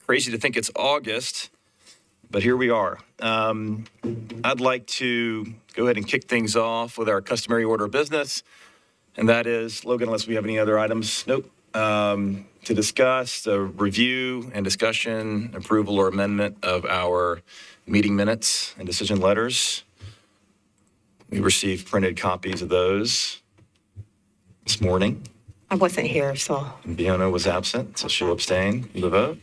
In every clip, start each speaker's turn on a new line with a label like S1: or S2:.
S1: Crazy to think it's August, but here we are. I'd like to go ahead and kick things off with our customary order of business, and that is, Logan, unless we have any other items, nope, to discuss the review and discussion, approval or amendment of our meeting minutes and decision letters. We received printed copies of those this morning.
S2: I wasn't here, so.
S1: And Fiona was absent, so she'll abstain from the vote.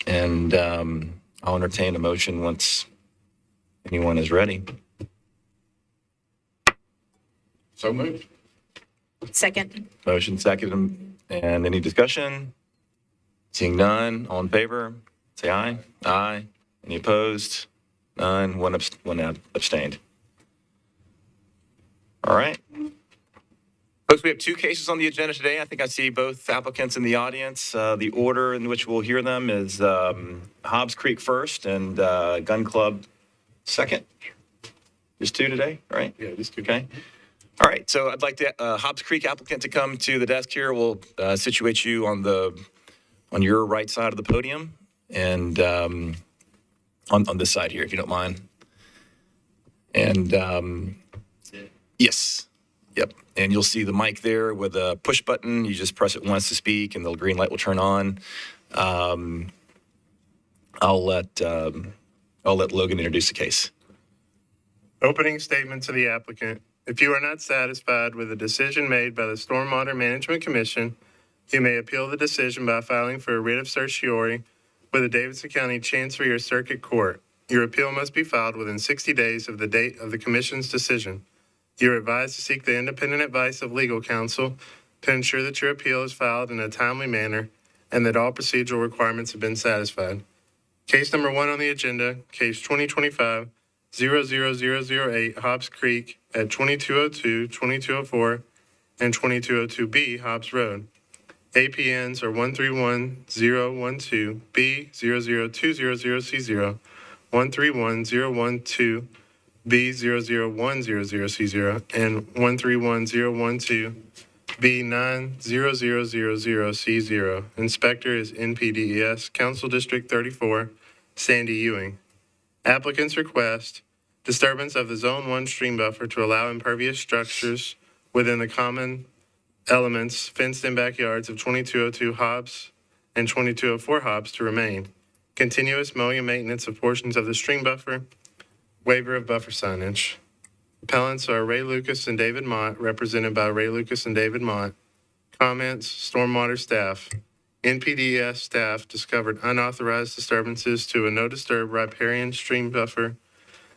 S1: And I'll entertain a motion once anyone is ready.
S3: So moved.
S2: Second.
S1: Motion second, and any discussion? Seeing none, all in favor, say aye. Aye. Any opposed? None. One abstained. All right. Folks, we have two cases on the agenda today. I think I see both applicants in the audience. The order in which we'll hear them is Hobbs Creek first and Gun Club second. Just two today, right?
S3: Yeah, just two.
S1: Okay. All right. So I'd like the Hobbs Creek applicant to come to the desk here. We'll situate you on your right side of the podium and on this side here, if you don't mind. And yes. Yep. And you'll see the mic there with a push button. You just press it once to speak and the green light will turn on. I'll let Logan introduce the case.
S4: Opening statement to the applicant. If you are not satisfied with a decision made by the Stormwater Management Commission, you may appeal the decision by filing for a writ of certiorari with the Davidson County Chancery or Circuit Court. Your appeal must be filed within 60 days of the date of the Commission's decision. You are advised to seek the independent advice of legal counsel to ensure that your appeal is filed in a timely manner and that all procedural requirements have been satisfied. Case number 1 on the agenda, case 2025-00008, Hobbs Creek at 2202, 2204, and 2202B, Hobbs Road. APNs are 131-012-B00200C0, 131-012, B00100C0, and 131-012, B90000C0. Inspector is NPDES, Council District 34, Sandy Ewing. Applicant's request, disturbance of the Zone 1 stream buffer to allow impervious structures within the common elements fenced-in backyards of 2202 Hobbs and 2204 Hobbs to remain. Continuous mowing and maintenance of portions of the stream buffer. Waiver of buffer signage. Appellants are Ray Lucas and David Mott, represented by Ray Lucas and David Mott. Comments, Stormwater staff. NPDES staff discovered unauthorized disturbances to a no-disturb riparian stream buffer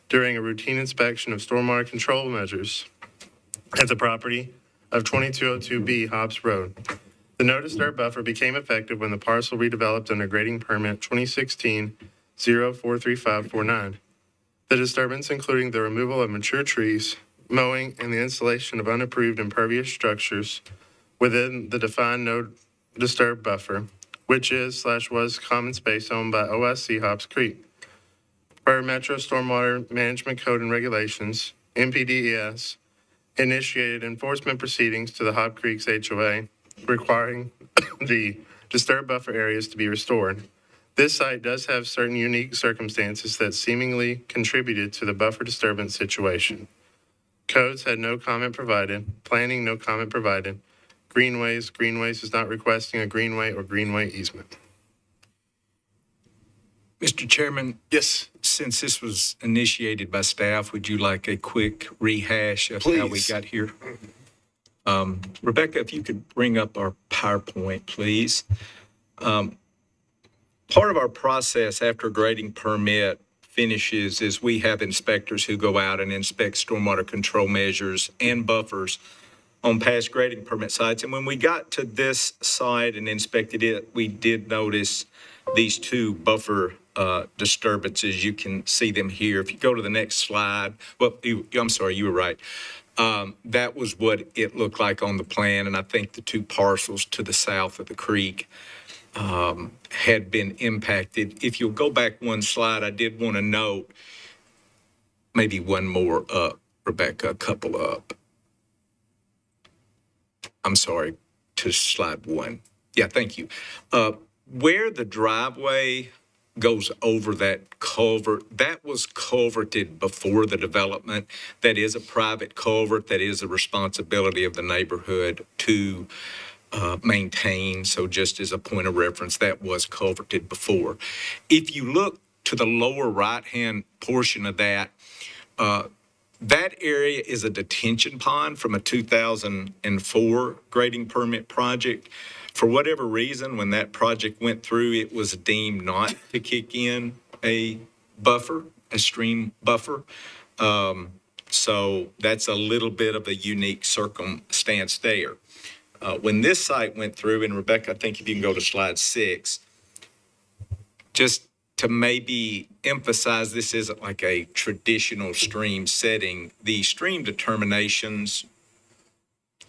S4: during a routine inspection of stormwater control measures at the property of 2202B Hobbs Road. The no-disturb buffer became effective when the parcel redeveloped under grading permit 2016-043549. The disturbance, including the removal of mature trees, mowing, and the installation of unapproved impervious structures within the defined no-disturb buffer, which is/was common space owned by OSC Hobbs Creek. Per Metro Stormwater Management Code and Regulations, NPDES initiated enforcement proceedings to the Hobbs Creek's HOA, requiring the disturbed buffer areas to be restored. This site does have certain unique circumstances that seemingly contributed to the buffer disturbance situation. Codes had no comment provided. Planning, no comment provided. Greenways is not requesting a greenway or greenway easement.
S5: Mr. Chairman,
S1: Yes.
S5: since this was initiated by staff, would you like a quick rehash of how we
S1: Please.
S5: got here? Rebecca, if you could bring up our PowerPoint, please. Part of our process after grading permit finishes is we have inspectors who go out and inspect stormwater control measures and buffers on past grading permit sites. And when we got to this site and inspected it, we did notice these two buffer disturbances. You can see them here. If you go to the next slide, I'm sorry, you were right. That was what it looked like on the plan. And I think the two parcels to the south of the creek had been impacted. If you'll go back one slide, I did want to note, maybe one more up, Rebecca, a couple up. I'm sorry. to slide 1. Yeah, thank you. Where the driveway goes over that culvert, that was culverted before the development. That is a private culvert. That is a responsibility of the neighborhood to maintain. So just as a point of reference, that was culverted before. If you look to the lower right-hand portion of that, that area is a detention pond from a 2004 grading permit project. For whatever reason, when that project went through, it was deemed not to kick in a buffer, a stream buffer. So that's a little bit of a unique circumstance there. When this site went through, and Rebecca, I think if you can go to slide 6, just to maybe emphasize this isn't like a traditional stream setting, the stream determinations,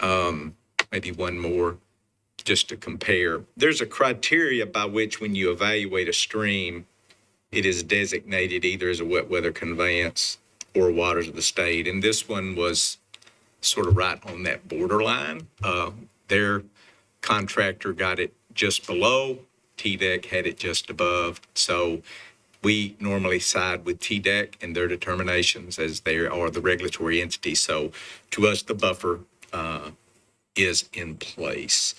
S5: maybe one more, just to compare. There's a criteria by which when you evaluate a stream, it is designated either as a wet weather conveyance or waters of the state. And this one was sort of right on that borderline. Their contractor got it just below. TDEC had it just above. So we normally side with TDEC and their determinations as they are the regulatory entity. So to us, the buffer is in place.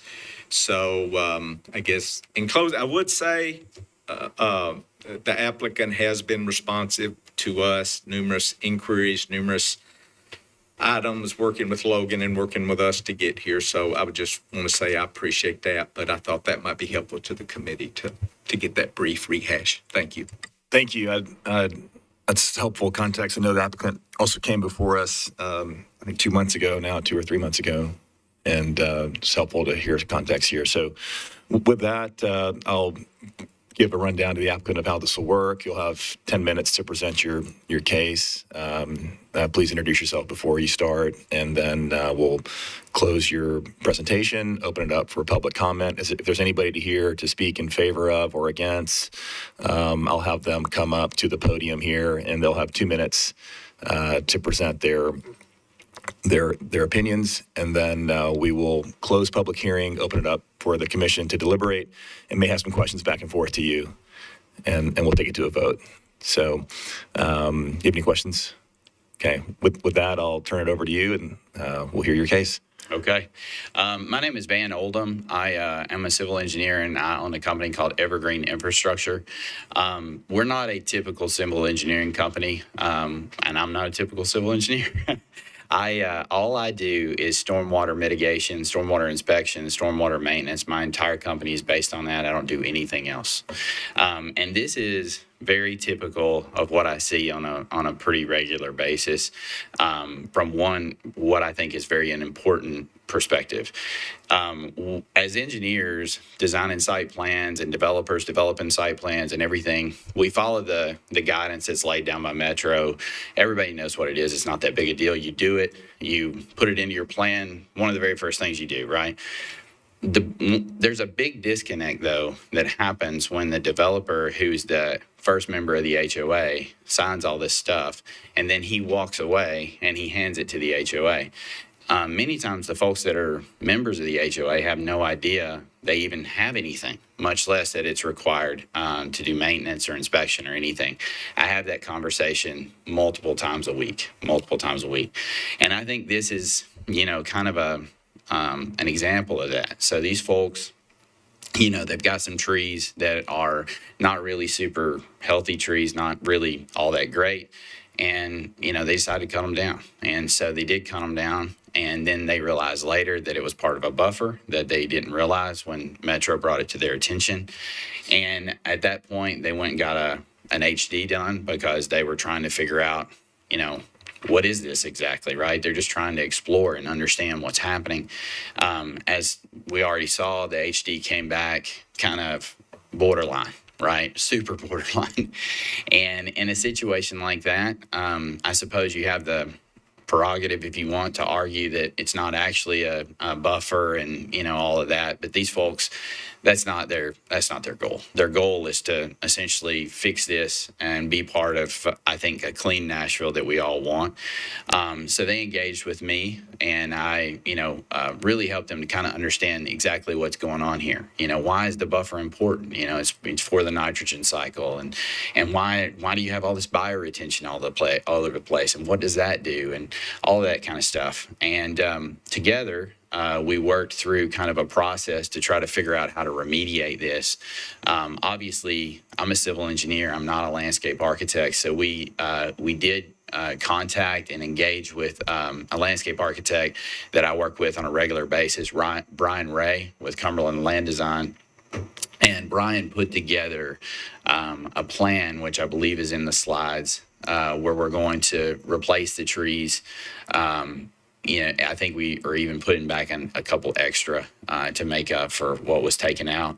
S5: So I guess in closing, I would say the applicant has been responsive to us, numerous inquiries, numerous items, working with Logan and working with us to get here. So I would just want to say I appreciate that, but I thought that might be helpful to the committee to get that brief rehash. Thank you.
S1: Thank you. That's helpful context. I know the applicant also came before us, I think 2 months ago now, 2 or 3 months ago, and it's helpful to hear context here. So with that, I'll give a rundown to the applicant of how this will work. You'll have 10 minutes to present your case. Please introduce yourself before you start, and then we'll close your presentation, open it up for public comment. If there's anybody here to speak in favor of or against, I'll have them come up to the podium here, and they'll have 2 minutes to present their opinions, and then we will close public hearing, open it up for the commission to deliberate, and may have some questions back and forth to you, and we'll take it to a vote. So, you have any questions? Okay, with that, I'll turn it over to you, and we'll hear your case.
S6: Okay. My name is Van Oldham. I am a civil engineer, and I own a company called Evergreen Infrastructure. We're not a typical civil engineering company, and I'm not a typical civil engineer. All I do is stormwater mitigation, stormwater inspection, stormwater maintenance. My entire company is based on that. I don't do anything else. And this is very typical of what I see on a pretty regular basis, from what I think is very an important perspective. As engineers designing site plans and developers developing site plans and everything, we follow the guidance that's laid down by Metro. Everybody knows what it is. It's not that big a deal. You do it, you put it into your plan. One of the very first things you do, right? There's a big disconnect, though, that happens when the developer, who's the first member of the HOA, signs all this stuff, and then he walks away and he hands it to the HOA. Many times the folks that are members of the HOA have no idea they even have anything, much less that it's required to do maintenance or inspection or anything. I have that conversation multiple times a week. And I think this is, kind of an example of that. So these folks, they've got some trees that are not really super healthy trees, not really all that great. And, they decided to cut them down. And so they did cut them down. And then they realized later that it was part of a buffer that they didn't realize when Metro brought it to their attention. And at that point, they went and got an HD done because they were trying to figure out, what is this exactly, right? They're just trying to explore and understand what's happening. As we already saw, the HD came back kind of borderline, right? Super borderline. And in a situation like that, I suppose you have the prerogative if you want to argue that it's not actually a buffer and, all of that. But these folks, that's not their goal. Their goal is to essentially fix this and be part of, I think, a clean Nashville that we all want. So they engaged with me, and I, really helped them to kind of understand exactly what's going on here. Why is the buffer important? It's for the nitrogen cycle, and why do you have all this bioretention all over the place, and what does that do, and all that kind of stuff. And together, we worked through kind of a process to try to figure out how to remediate this. Obviously, I'm a civil engineer. I'm not a landscape architect. So we did contact and engage with a landscape architect that I work with on a regular basis, Brian Ray with Cumberland Land Design. And Brian put together a plan, which I believe is in the slides, where we're going to replace the trees. I think we are even putting back in a couple extra to make up for what was taken out.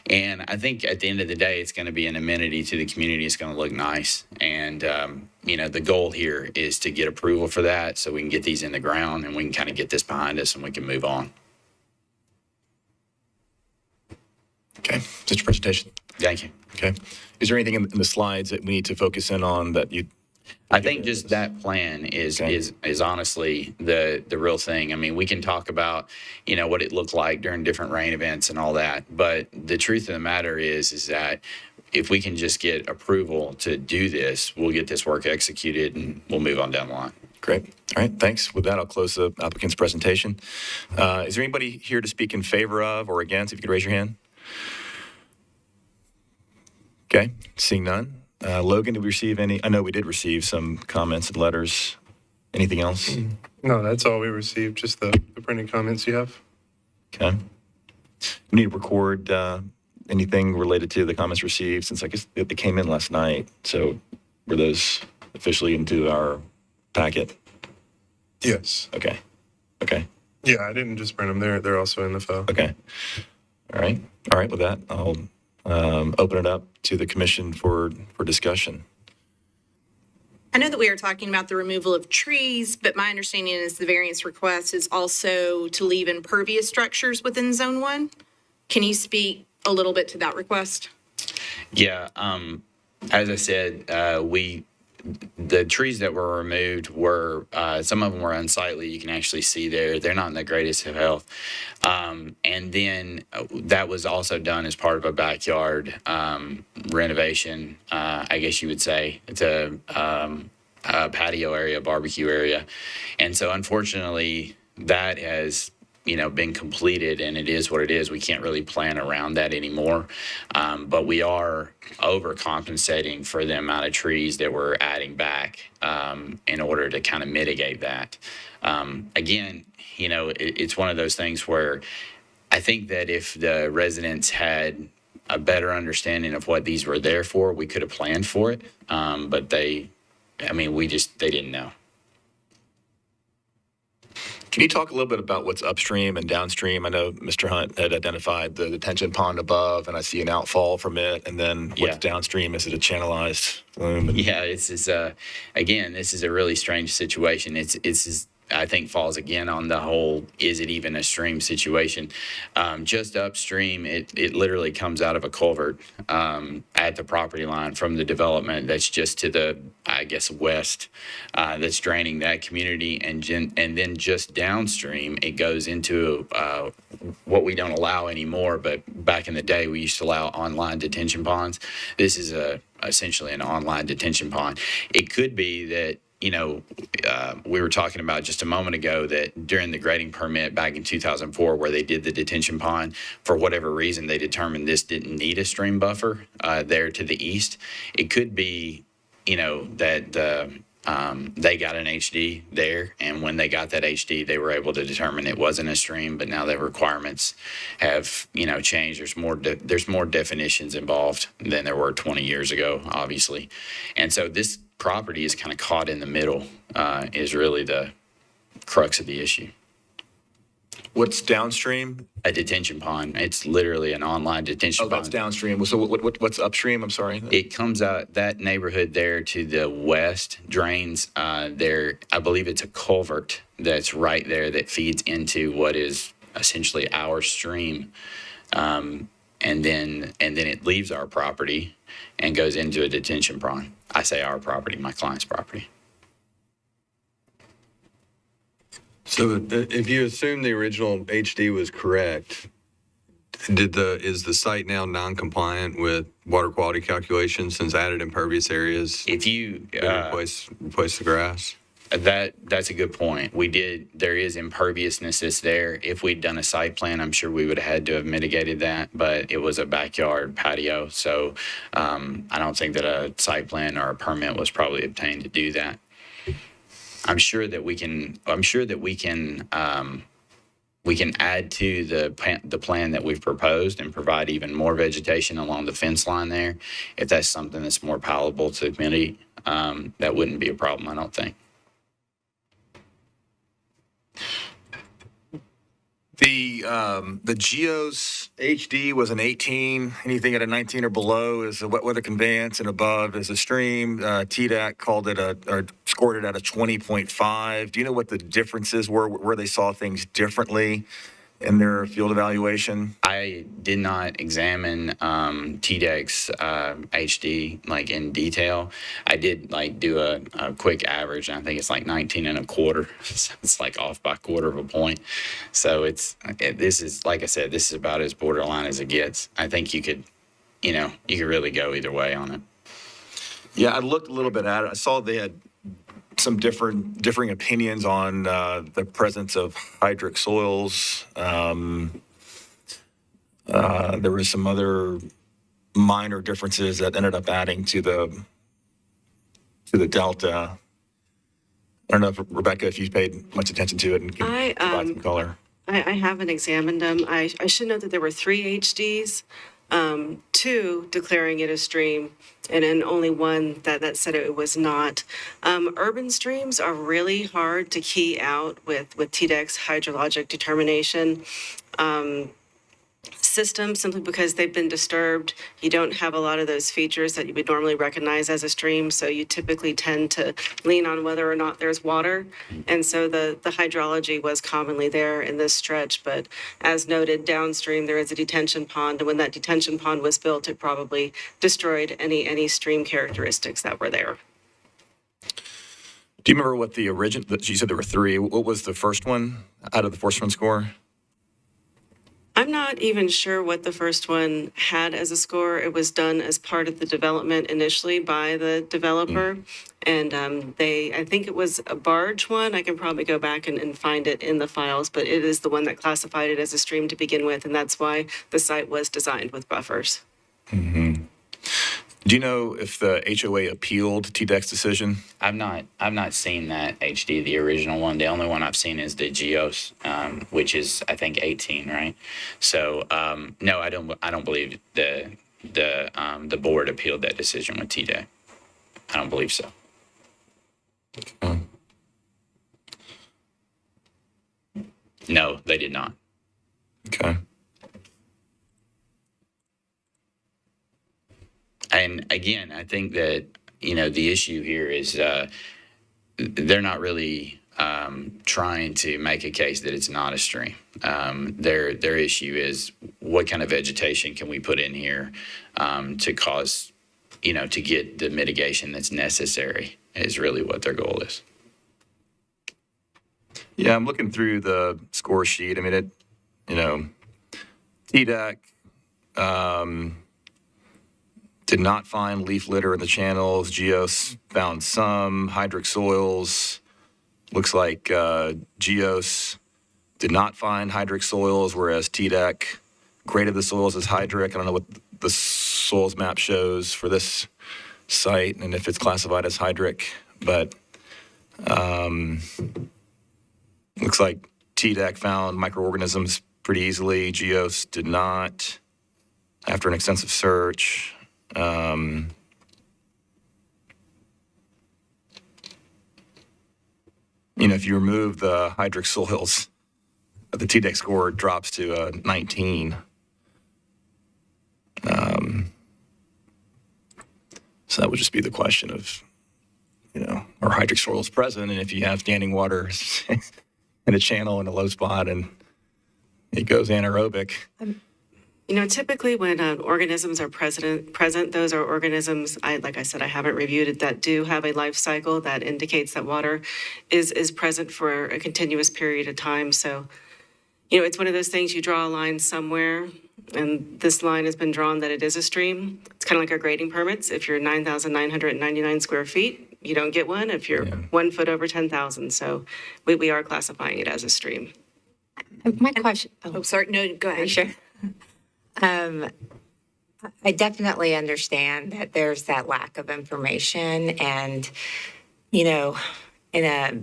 S6: And I think at the end of the day, it's going to be an amenity to the community. It's going to look nice. And, the goal here is to get approval for that so we can get these in the ground and we can kind of get this behind us and we can move on.
S1: Okay, that's your presentation.
S6: Thank you.
S1: Okay. Is there anything in the slides that we need to focus in on that you?
S6: I think just that plan is honestly the real thing. I mean, we can talk about, what it looked like during different rain events and all that. But the truth of the matter is that if we can just get approval to do this, we'll get this work executed and we'll move on down the line.
S1: Great. All right. Thanks. With that, I'll close the applicant's presentation. Is there anybody here to speak in favor of or against? If you could raise your hand. Okay. Seeing none. Logan, did we receive any? I know we did receive some comments and letters. Anything else?
S4: No, that's all we received, just the printed comments you have.
S1: Okay. We need to record anything related to the comments received, since I guess they came in last night. So were those officially into our packet?
S4: Yes.
S1: Okay. Okay.
S4: Yeah, I didn't just print them. They're also in the file.
S1: Okay. All right. All right. With that, I'll open it up to the commission for discussion.
S7: I know that we are talking about the removal of trees, but my understanding is the variance request is also to leave impervious structures within Zone 1. Can you speak a little bit to that request?
S6: Yeah. As I said, the trees that were removed were, some of them were unsightly. You can actually see they're not in the greatest of health. And then that was also done as part of a backyard renovation, I guess you would say. It's a patio area, barbecue area. And so unfortunately, that has been completed, and it is what it is. We can't really plan around that anymore. But we are overcompensating for the amount of trees that we're adding back in order to kind of mitigate that. Again, it's one of those things where I think that if the residents had a better understanding of what these were there for, we could have planned for it. But they didn't know.
S1: Can you talk a little bit about what's upstream and downstream? I know Mr. Hunt had identified the detention pond above, and I see an outfall from it. And then what's downstream? Is it a channelized flume?
S6: Yeah, this is a really strange situation. It's I think falls again on the whole, is it even a stream situation? Just upstream, it literally comes out of a culvert at the property line from the development that's just to the, I guess, west, that's draining that community. And then just downstream, it goes into what we don't allow anymore, but back in the day, we used to allow online detention ponds. This is essentially an online detention pond. It could be that, we were talking about just a moment ago that during the grading permit back in 2004, where they did the detention pond, for whatever reason, they determined this didn't need a stream buffer there to the east. It could be, that they got an HD there, and when they got that HD, they were able to determine it wasn't a stream. But now the requirements have, changed. There's more definitions involved than there were 20 years ago, obviously, and so this property is kind of caught in the middle, is really the crux of the issue.
S1: What's downstream?
S6: A detention pond. It's literally an online detention
S1: Oh, that's
S6: pond.
S1: downstream. So what's upstream? I'm sorry.
S6: It comes out, that neighborhood there to the west drains there. I believe it's a culvert that's right there that feeds into what is essentially our stream. And then it leaves our property and goes into a detention pond. I say our property, my client's property.
S8: So if you assume the original HD was correct, is the site now non-compliant with water quality calculations since added impervious areas
S6: If you,
S8: didn't replace the grass?
S6: that's a good point. There is imperviousness that's there. If we'd done a site plan, I'm sure we would have had to have mitigated that, but it was a backyard patio. So I don't think that a site plan or a permit was probably obtained to do that. I'm sure that we can add to the plan that we've proposed and provide even more vegetation along the fence line there. If that's something that's more palatable to the community, that wouldn't be a problem, I don't think.
S1: The Geos HD was an 18. Anything at a 19 or below is a wet weather conveyance, and above is a stream. TDAC called it or scored it at a 20.5. Do you know what the differences were, where they saw things differently in their field evaluation?
S6: I did not examine TDEC's HD like in detail. I did like do a quick average, and I think it's like 19 and a quarter. So it's like off by a quarter of a point. So this is, like I said, this is about as borderline as it gets. I think you could really go either way on it.
S1: Yeah, I looked a little bit at it. I saw they had some differing opinions on the presence of hydric soils. There was some other minor differences that ended up adding to the delta. I don't know, if Rebecca, if you paid much attention to it and can provide some color.
S9: I haven't examined them. I should note that there were 3 HDs, 2 declaring it a stream, and then only 1 that said it was not. Urban streams are really hard to key out with TDEC's hydrologic determination system, simply because they've been disturbed. You don't have a lot of those features that you would normally recognize as a stream, so you typically tend to lean on whether or not there's water. And so the hydrology was commonly there in this stretch, but as noted, downstream there is a detention pond, and when that detention pond was built, it probably destroyed any stream characteristics that were there.
S1: Do you remember what the original, you said there were 3, what was the first one out of the first one score?
S9: I'm not even sure what the first one had as a score. It was done as part of the development initially by the developer. And I think it was a barge one. I can probably go back and find it in the files, but it is the one that classified it as a stream to begin with. And that's why the site was designed with buffers.
S1: Mm-hmm. Do you know if the HOA appealed TDEC's decision?
S6: I've not seen that HD, the original one. The only one I've seen is the Geos, which is I think 18, right? So no, I don't believe the board appealed that decision with TDEC. I don't believe so. No, they did not.
S1: Okay.
S6: And again, I think that, the issue here is they're not really trying to make a case that it's not a stream. Their issue is what kind of vegetation can we put in here to cause, to get the mitigation that's necessary is really what their goal is.
S1: Yeah, I'm looking through the score sheet. I mean, TDEC did not find leaf litter in the channels. Geos found some hydric soils. Looks like Geos did not find hydric soils, whereas TDEC graded the soils as hydric. I don't know what the soils map shows for this site and if it's classified as hydric, but looks like TDEC found microorganisms pretty easily. Geos did not after an extensive search. If you remove the hydric soils, the TDEC score drops to 19. So that would just be the question of, are hydric soils present? And if you have standing water in a channel in a low spot and it goes anaerobic.
S9: Typically when organisms are present, those are organisms, like I said, I haven't reviewed it, that do have a life cycle that indicates that water is present for a continuous period of time. So, it's one of those things, you draw a line somewhere, and this line has been drawn that it is a stream. It's kind of like our grading permits. If you're 9,999 square feet, you don't get one. If you're 1 foot over 10,000. So we are classifying it as a stream.
S2: My question.
S7: Oh, sorry. No, go ahead.
S2: Sure. I definitely understand that there's that lack of information, and, in a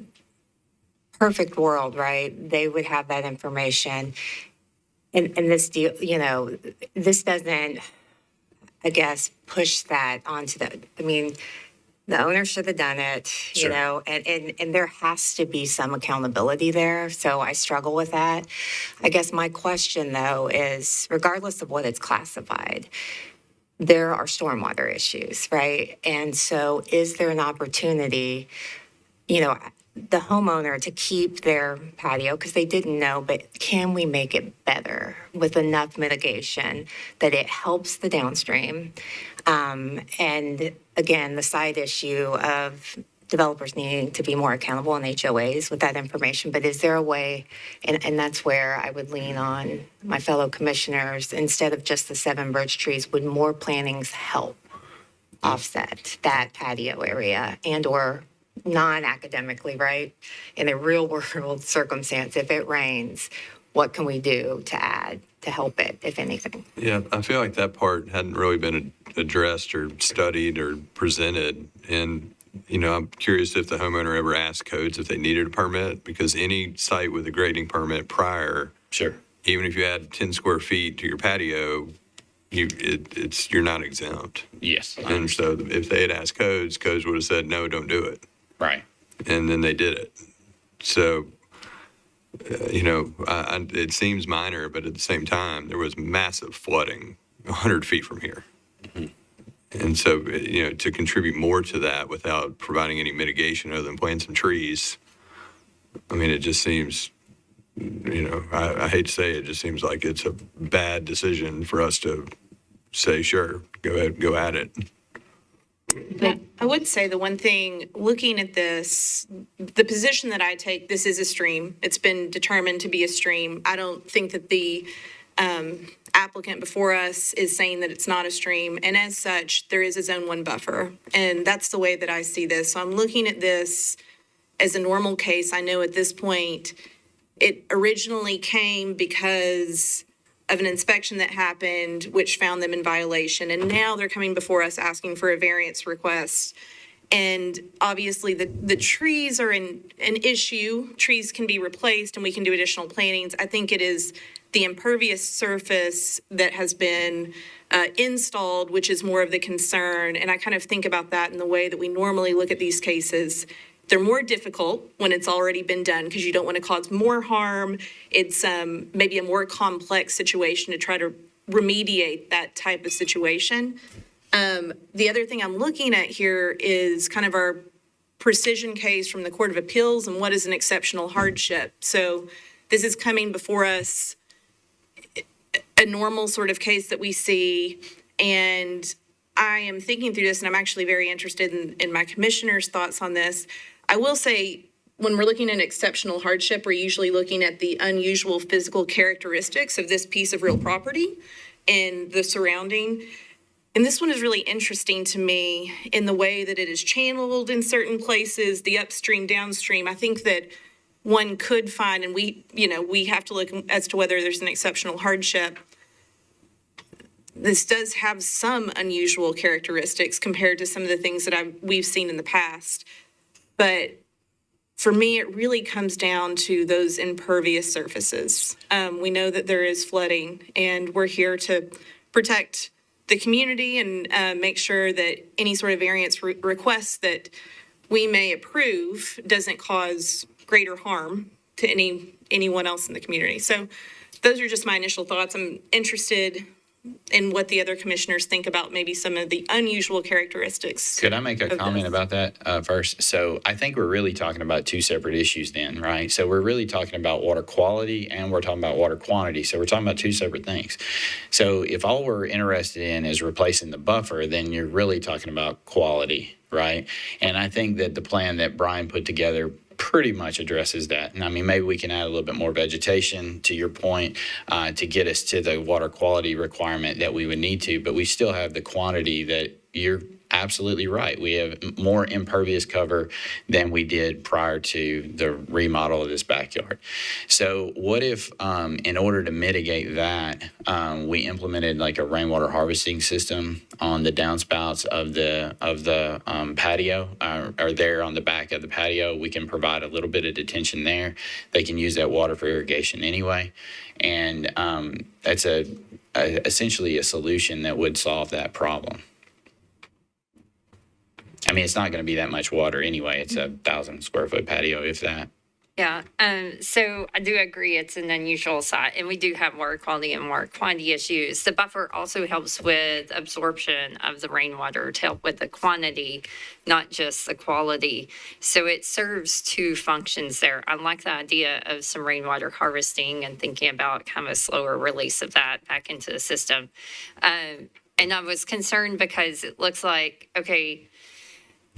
S2: perfect world, right, they would have that information. And this deal, this doesn't, I guess, push that onto the owner should have done it,
S1: Sure.
S2: and there has to be some accountability there. So I struggle with that. I guess my question, though, is regardless of what it's classified, there are stormwater issues, right? And so is there an opportunity, the homeowner to keep their patio, because they didn't know, but can we make it better with enough mitigation that it helps the downstream? And again, the side issue of developers needing to be more accountable in HOAs with that information. But is there a way, and that's where I would lean on my fellow commissioners, instead of just the 7 birch trees, would more plantings help offset that patio area and/or non-academically, right? In a real world circumstance, if it rains, what can we do to add to help it, if anything?
S8: Yeah, I feel like that part hadn't really been addressed or studied or presented. And, I'm curious if the homeowner ever asked codes if they needed a permit, because any site with a grading permit prior,
S1: Sure.
S8: even if you add 10 square feet to your patio, you're not exempt.
S6: Yes.
S8: And so if they had asked codes would have said, no, don't do it.
S6: Right.
S8: And then they did it. So, it seems minor, but at the same time, there was massive flooding 100 feet from here.
S6: Mm-hmm.
S8: And so, to contribute more to that without providing any mitigation other than planting some trees, it just seems, I hate to say it just seems like it's a bad decision for us to say, sure, go ahead, go at it.
S7: I would say the one thing, looking at this, the position that I take, this is a stream. It's been determined to be a stream. I don't think that the applicant before us is saying that it's not a stream. And as such, there is a Zone 1 buffer. And that's the way that I see this. So I'm looking at this as a normal case. I know at this point, it originally came because of an inspection that happened, which found them in violation. And now they're coming before us asking for a variance request. And obviously, the trees are an issue. Trees can be replaced and we can do additional plantings. I think it is the impervious surface that has been installed, which is more of the concern. And I kind of think about that in the way that we normally look at these cases. They're more difficult when it's already been done because you don't want to cause more harm. It's maybe a more complex situation to try to remediate that type of situation. The other thing I'm looking at here is kind of our precision case from the Court of Appeals and what is an exceptional hardship. So this is coming before us, a normal sort of case that we see, and I am thinking through this, and I'm actually very interested in my commissioner's thoughts on this. I will say, when we're looking at exceptional hardship, we're usually looking at the unusual physical characteristics of this piece of real property and the surrounding. And this one is really interesting to me in the way that it is channeled in certain places, the upstream, downstream. I think that one could find, and we have to look as to whether there's an exceptional hardship. This does have some unusual characteristics compared to some of the things that we've seen in the past. But for me, it really comes down to those impervious surfaces. We know that there is flooding, and we're here to protect the community and make sure that any sort of variance requests that we may approve doesn't cause greater harm to any anyone else in the community. So those are just my initial thoughts. I'm interested in what the other commissioners think about maybe some of the unusual characteristics.
S6: Could I make a
S7: of
S6: comment
S7: this.
S6: about that first? So I think we're really talking about two separate issues then, right? So we're really talking about water quality and we're talking about water quantity. So we're talking about two separate things. So if all we're interested in is replacing the buffer, then you're really talking about quality, right? And I think that the plan that Brian put together pretty much addresses that. And I mean, maybe we can add a little bit more vegetation, to your point, to get us to the water quality requirement that we would need to, but we still have the quantity that you're absolutely right. We have more impervious cover than we did prior to the remodel of this backyard. So what if, in order to mitigate that, we implemented like a rainwater harvesting system on the downspouts of the patio, or there on the back of the patio? We can provide a little bit of detention there. They can use that water for irrigation anyway. And that's essentially a solution that would solve that problem. I mean, it's not going to be that much water anyway. It's 1,000 square foot patio, if that.
S10: Yeah, so I do agree it's an unusual site, and we do have water quality and water quantity issues. The buffer also helps with absorption of the rainwater to help with the quantity, not just the quality. So it serves two functions there. I like the idea of some rainwater harvesting and thinking about kind of a slower release of that back into the system. And I was concerned because it looks like, okay,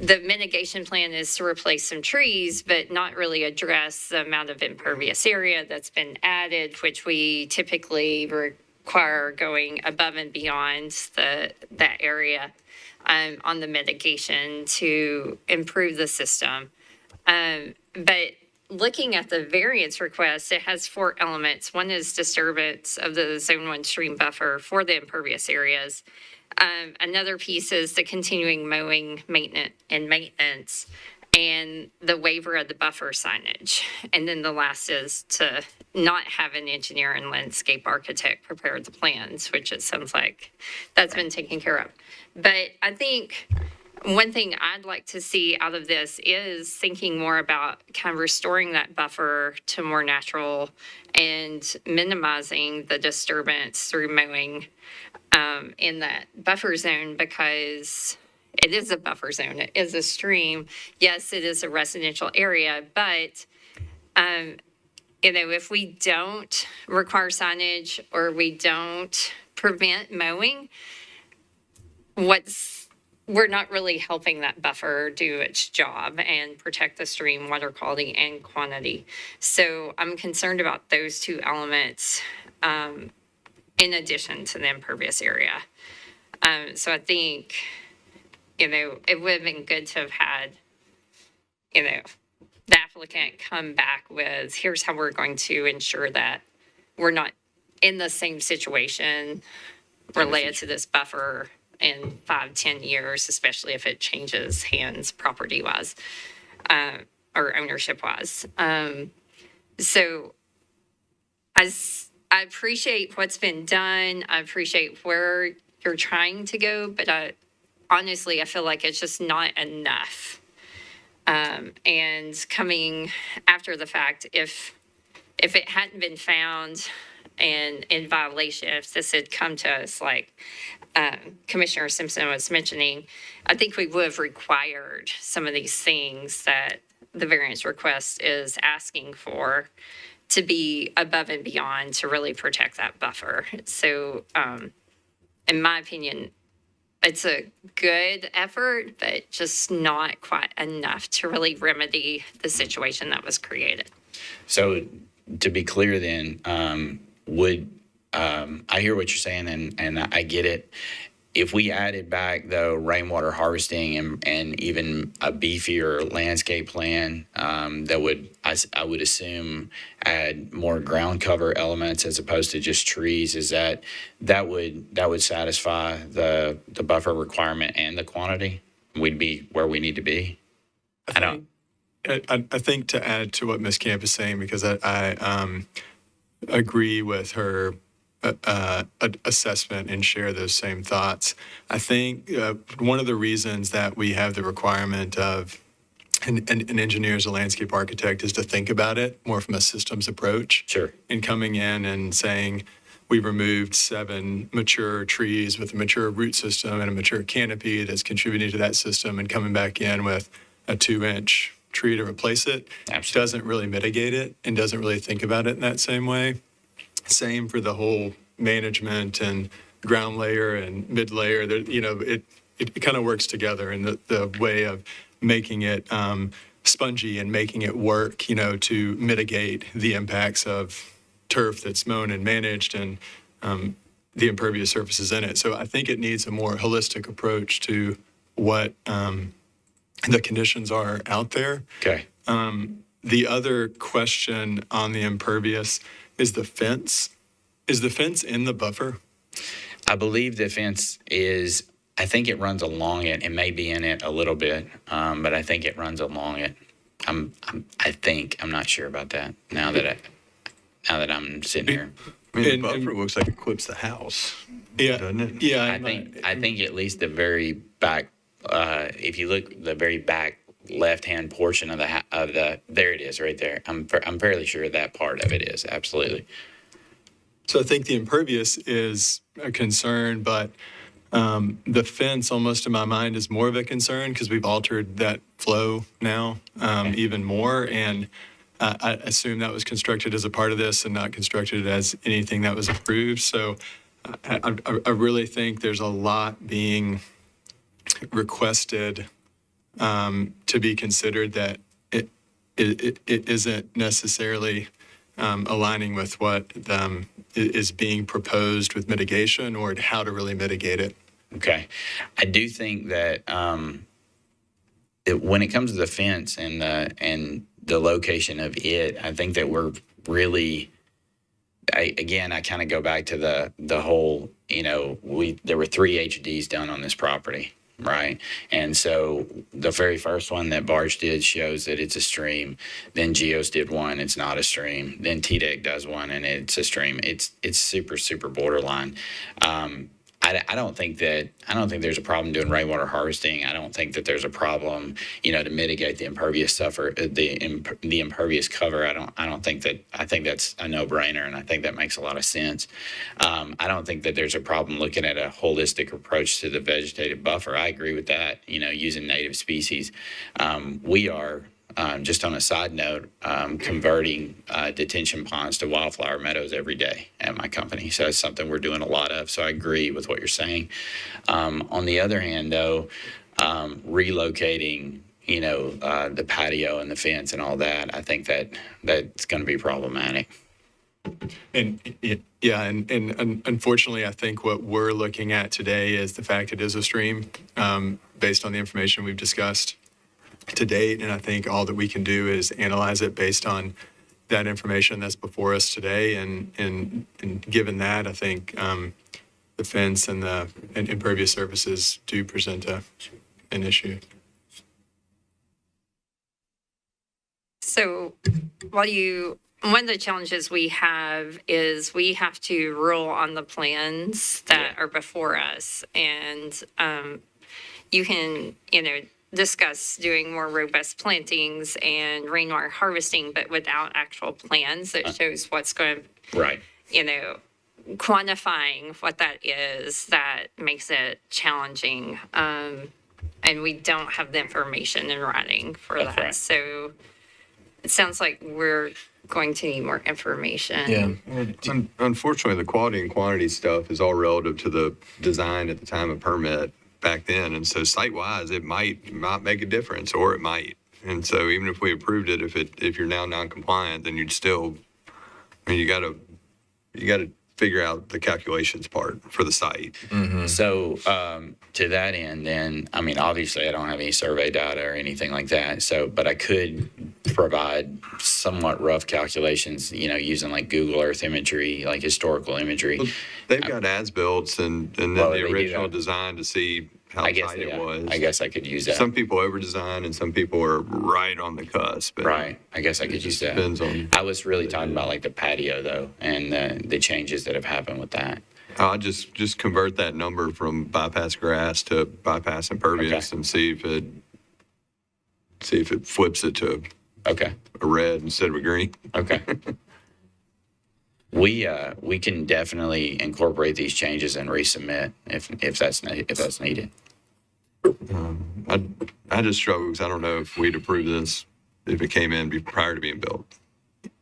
S10: the mitigation plan is to replace some trees, but not really address the amount of impervious area that's been added, which we typically require going above and beyond that area on the mitigation to improve the system. But looking at the variance request, it has 4 elements. One is disturbance of the Zone 1 stream buffer for the impervious areas. Another piece is the continuing mowing, maintenance, and the waiver of the buffer signage. And then the last is to not have an engineer and landscape architect prepare the plans, which it sounds like that's been taken care of. But I think one thing I'd like to see out of this is thinking more about kind of restoring that buffer to more natural and minimizing the disturbance through mowing in that buffer zone, because it is a buffer zone. It is a stream. Yes, it is a residential area, but if we don't require signage or we don't prevent mowing, we're not really helping that buffer do its job and protect the stream water quality and quantity. So I'm concerned about those two elements in addition to the impervious area. So I think, it would have been good to have had, the applicant come back with, here's how we're going to ensure that we're not in the same situation related to this buffer in 5-10 years, especially if it changes hands property-wise or ownership-wise. So I appreciate what's been done. I appreciate where you're trying to go, but honestly, I feel like it's just not enough. And coming after the fact, if it hadn't been found and in violation, if this had come to us like Commissioner Simpson was mentioning, I think we would have required some of these things that the variance request is asking for to be above and beyond to really protect that buffer. So in my opinion, it's a good effort, but just not quite enough to really remedy the situation that was created.
S6: So to be clear then, I hear what you're saying and I get it. If we added back though rainwater harvesting and even a beefier landscape plan that would, I would assume, add more ground cover elements as opposed to just trees, is that would satisfy the buffer requirement and the quantity? We'd be where we need to be.
S11: I think to add to what Ms. Camp is saying, because I agree with her assessment and share those same thoughts. I think one of the reasons that we have the requirement of an engineer as a landscape architect is to think about it more from a systems approach.
S6: Sure.
S11: And coming in and saying, we removed 7 mature trees with a mature root system and a mature canopy that's contributing to that system, and coming back in with a 2-inch tree to replace it.
S6: Absolutely.
S11: Doesn't really mitigate it and doesn't really think about it in that same way. Same for the whole management and ground layer and mid layer. It kind of works together in the way of making it spongy and making it work, to mitigate the impacts of turf that's mown and managed and the impervious surfaces in it. So I think it needs a more holistic approach to what the conditions are out there.
S6: Okay.
S11: The other question on the impervious is the fence. Is the fence in the buffer?
S6: I believe the fence is, I think it runs along it. It may be in it a little bit, but I think it runs along it. I'm not sure about that now that I'm sitting here.
S8: I mean,
S11: And-
S8: the buffer looks like it clips the house,
S11: Yeah.
S8: doesn't it?
S11: Yeah.
S6: I think at least the very back, if you look the very back left-hand portion of there it is right there. I'm fairly sure that part of it is, absolutely.
S11: So I think the impervious is a concern, but the fence, almost in my mind, is more of a concern because we've altered that flow now even more. And I assume that was constructed as a part of this and not constructed as anything that was approved. So I really think there's a lot being requested to be considered that it isn't necessarily aligning with what is being proposed with mitigation or how to really mitigate it.
S6: Okay. I do think that when it comes to the fence and the location of it, I think that we're really, I kind of go back to the whole, there were 3 HDs done on this property, right? And so the very first one that Barge did shows that it's a stream. Then Geos did one, it's not a stream. Then TDEC does one, and it's a stream. It's super, super borderline. I don't think there's a problem doing rainwater harvesting. I don't think that there's a problem, to mitigate the impervious the impervious cover. I think that's a no-brainer, and I think that makes a lot of sense. I don't think that there's a problem looking at a holistic approach to the vegetative buffer. I agree with that, using native species. We are, just on a side note, converting detention ponds to wildflower meadows every day at my company. So it's something we're doing a lot of. So I agree with what you're saying. On the other hand, though, relocating, the patio and the fence and all that, I think that's going to be problematic.
S11: And and unfortunately, I think what we're looking at today is the fact it is a stream based on the information we've discussed to date. And I think all that we can do is analyze it based on that information that's before us today. And given that, I think the fence and the impervious surfaces do present an issue.
S10: So one of the challenges we have is we have to rule on the plans that are before us. And you can, discuss doing more robust plantings and rainwater harvesting, but without actual plans that shows what's going to,
S6: Right.
S10: quantifying what that is, that makes it challenging. And we don't have the information in writing for
S6: That's
S10: that.
S6: right.
S10: So it sounds like we're going to need more information.
S8: Unfortunately, the quality and quantity stuff is all relative to the design at the time of permit back then. And so site-wise, it might not make a difference, or it might. And so even if we approved it, if you're now non-compliant, then you'd still, you got to figure out the calculations part for the site.
S6: So to that end, then, obviously I don't have any survey data or anything like that. So, but I could provide somewhat rough calculations, using like Google Earth imagery, like historical imagery.
S8: They've got as-built and then
S6: Well,
S8: the
S6: they do
S8: original
S6: that.
S8: design to see how
S6: I guess,
S8: tight it was.
S6: I guess I could use that.
S8: Some people over-design and some people are right on the cusp.
S6: Right. I guess I could
S8: It
S6: use
S8: just
S6: that.
S8: depends on.
S6: I was really talking about like the patio though, and the changes that have happened with that.
S8: I'll just convert that number from bypass grass to bypass impervious
S6: Okay.
S8: and see if it see if it flips it to
S6: Okay,
S8: a red instead of a green.
S6: okay. We can definitely incorporate these changes and resubmit if that's needed.
S8: I just struggle because I don't know if we'd approve this if it came in prior to being built.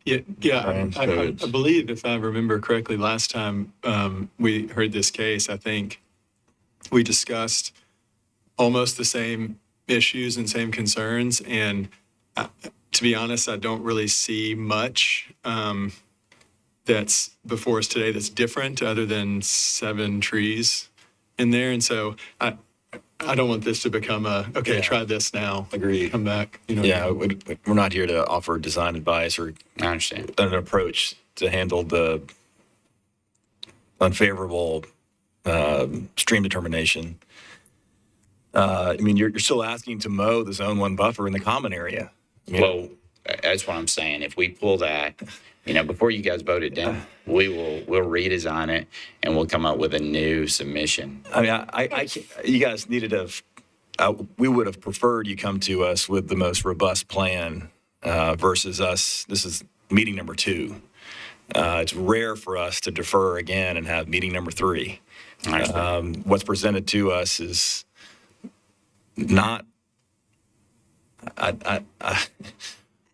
S11: Yeah.
S8: So
S11: I
S8: it's-
S11: believe, if I remember correctly, last time we heard this case, I think we discussed almost the same issues and same concerns. And to be honest, I don't really see much that's before us today that's different other than 7 trees in there. And so I don't want this to become okay, try this now.
S1: Agreed.
S11: Come back.
S1: Yeah, we're not here to offer design advice or
S6: I understand.
S1: an approach to handle the unfavorable stream determination. I mean, you're still asking to mow the zone 1 buffer in the common area. I mean,
S6: Well, that's what I'm saying. If we pull that, before you guys vote it down, we'll redesign it and we'll come up with a new submission.
S1: I mean, I can't, you guys needed we would have preferred you come to us with the most robust plan versus us. This is meeting number 2. It's rare for us to defer again and have meeting number 3.
S6: I understand.
S1: What's presented to us is not. I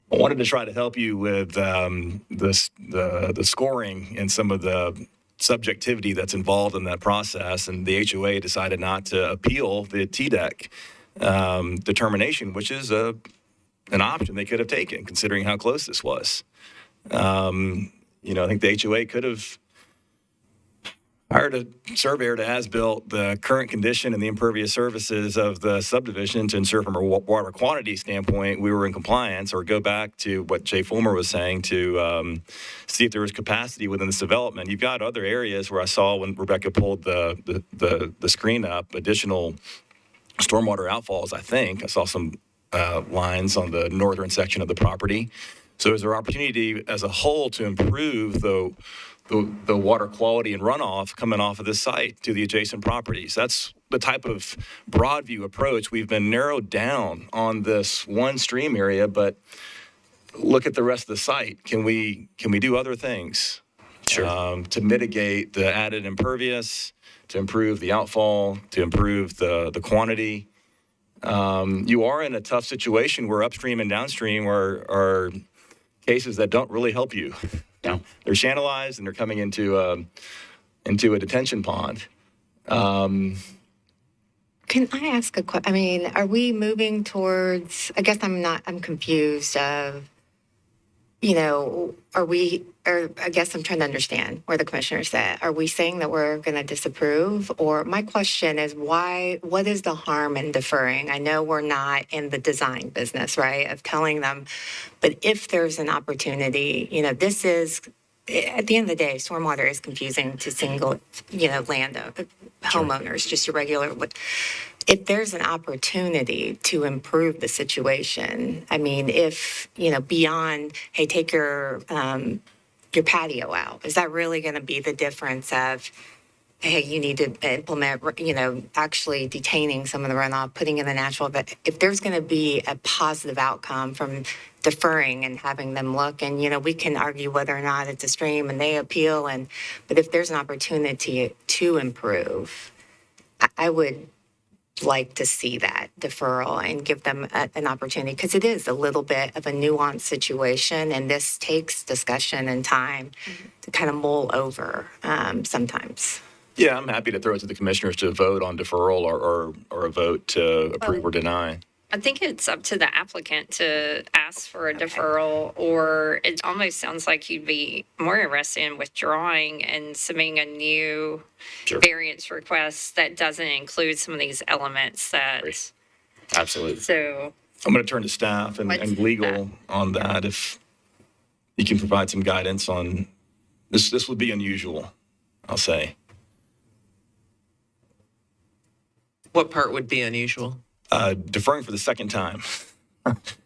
S1: wanted to try to help you with the scoring and some of the subjectivity that's involved in that process, and the HOA decided not to appeal the TDEC determination, which is an option they could have taken, considering how close this was. I think the HOA could have hired a surveyor to as-built the current condition and the impervious surfaces of the subdivision to ensure from a water quantity standpoint we were in compliance, or go back to what Jay Fulmer was saying to see if there was capacity within this development. You've got other areas where I saw when Rebecca pulled the screen up, additional stormwater outfalls, I think. I saw some lines on the northern section of the property. So is there opportunity as a whole to improve the water quality and runoff coming off of this site to the adjacent properties? That's the type of broad view approach. We've been narrowed down on this one stream area, but look at the rest of the site. Can we do other things?
S6: Sure.
S1: To mitigate the added impervious, to improve the outfall, to improve the quantity? You are in a tough situation where upstream and downstream are cases that don't really help you.
S6: No.
S1: They're channelized and they're coming into a detention pond.
S2: Can I ask a question? I mean, are we moving towards, I guess I'm confused of, I guess I'm trying to understand where the commissioner's at. Are we saying that we're going to disapprove? Or my question is what is the harm in deferring? I know we're not in the design business, right, of telling them, but if there's an opportunity, this is, at the end of the day, stormwater is confusing to single, homeowners, just your regular. If there's an opportunity to improve the situation, I mean, if, beyond, hey, take your patio out, is that really going to be the difference of, hey, you need to implement, actually detaining some of the runoff, putting in the natural, but if there's going to be a positive outcome from deferring and having them look, and, we can argue whether or not it's a stream and they appeal, but if there's an opportunity to improve, I would like to see that deferral and give them an opportunity, because it is a little bit of a nuanced situation, and this takes discussion and time to kind of mull over sometimes.
S1: Yeah, I'm happy to throw it to the commissioners to vote on deferral or a vote to approve or deny.
S10: I think it's up to the applicant to ask for a deferral, or it almost sounds like you'd be more interested in withdrawing and submitting a new
S6: Sure.
S10: variance request that doesn't include some of these elements that,
S6: Absolutely.
S10: so.
S1: I'm going to turn to staff and
S10: What's
S1: legal on that. If you can provide some guidance on this would be unusual, I'll say.
S12: What part would be unusual?
S1: Deferring for the second time.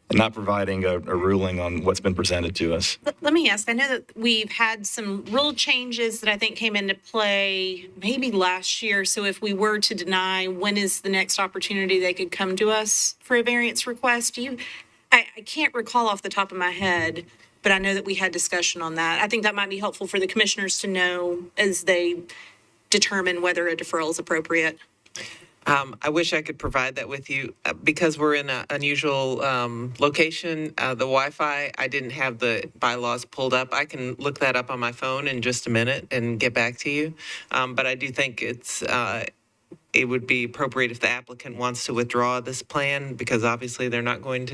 S1: and not providing a ruling on what's been presented to us.
S7: Let me ask, I know that we've had some rule changes that I think came into play maybe last year. So if we were to deny, when is the next opportunity they could come to us for a variance request? I can't recall off the top of my head, but I know that we had discussion on that. I think that might be helpful for the commissioners to know as they determine whether a deferral is appropriate.
S12: I wish I could provide that with you. Because we're in an unusual location, the Wi-Fi, I didn't have the bylaws pulled up. I can look that up on my phone in just a minute and get back to you. But I do think it would be appropriate if the applicant wants to withdraw this plan, because obviously it's not going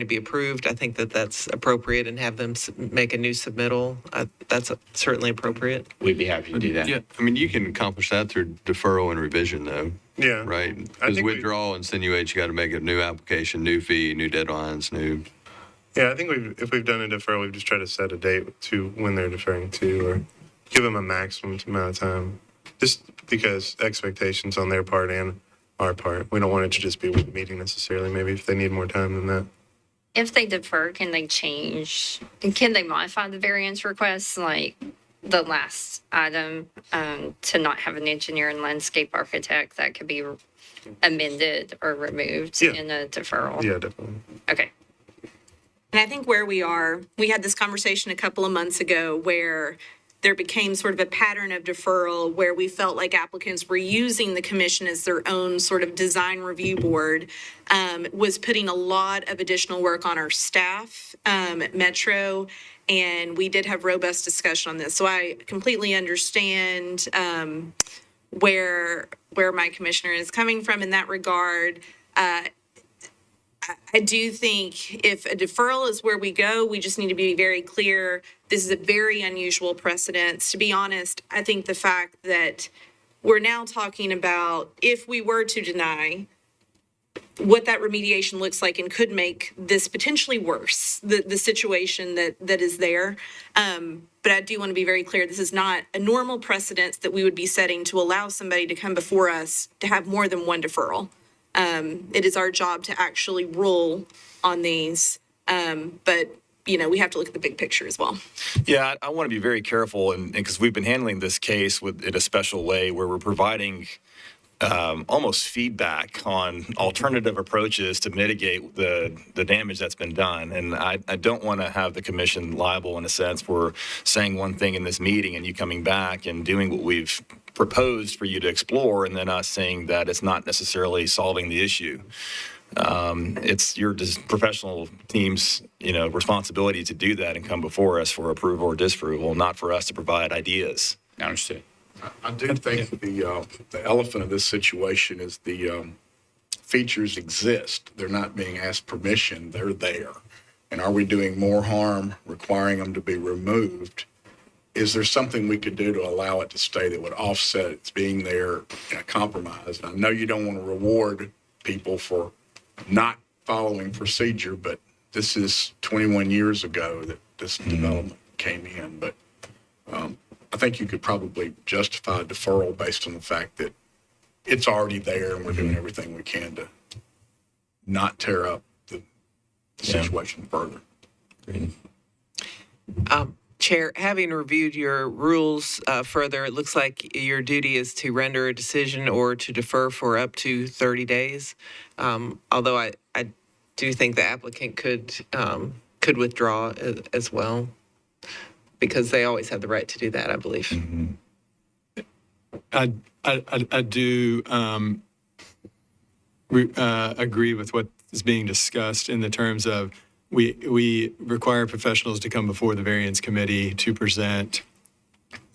S12: to be approved. I think that that's appropriate, and have them make a new submittal. That's certainly appropriate.
S6: We'd be happy to do that.
S8: Yeah, I mean, you can accomplish that through deferral and revision, though,
S4: Yeah.
S8: right?
S4: I
S8: Because
S4: think we-
S8: withdrawal insinuates you got to make a new application, new fee, new deadlines, new.
S4: Yeah, I think if we've done a deferral, we've just tried to set a date to when they're deferring to, or give them a maximum amount of time. Just because expectations on their part and our part. We don't want it to just be one meeting necessarily, maybe if they need more time than that.
S10: If they defer, can they modify the variance request, like the last item, to not have an engineer and landscape architect, that could be amended or removed
S4: Yeah.
S10: in a deferral?
S4: Yeah, definitely.
S10: Okay.
S7: And I think where we are, we had this conversation a couple of months ago where there became sort of a pattern of deferral where we felt like applicants were using the commission as their own sort of design review board, was putting a lot of additional work on our staff at Metro. And we did have robust discussion on this. So I completely understand where my commissioner is coming from in that regard. I do think if a deferral is where we go, we just need to be very clear. This is a very unusual precedent. To be honest, I think the fact that we're now talking about if we were to deny, what that remediation looks like and could make this potentially worse, the situation that is there. But I do want to be very clear, this is not a normal precedent that we would be setting to allow somebody to come before us to have more than one deferral. It is our job to actually rule on these, but we have to look at the big picture as well.
S1: Yeah, I want to be very careful, and because we've been handling this case in a special way where we're providing almost feedback on alternative approaches to mitigate the damage that's been done. And I don't want to have the commission liable in a sense for saying one thing in this meeting and you coming back and doing what we've proposed for you to explore, and then us saying that it's not necessarily solving the issue. It's your professional team's, responsibility to do that and come before us for approval or disapproval, not for us to provide ideas.
S6: Understood.
S3: I do think the elephant of this situation is the features exist. They're not being asked permission. They're there. And are we doing more harm requiring them to be removed? Is there something we could do to allow it to stay that would offset its being there in a compromise? And I know you don't want to reward people for not following procedure, but this is 21 years ago that this development came in. But I think you could probably justify deferral based on the fact that it's already there and we're doing everything we can to not tear up the situation further.
S12: Chair, having reviewed your rules further, it looks like your duty is to render a decision or to defer for up to 30 days. Although I do think the applicant could withdraw as well, because they always have the right to do that, I believe.
S11: I do agree with what is being discussed in the terms of we require professionals to come before the variance committee to present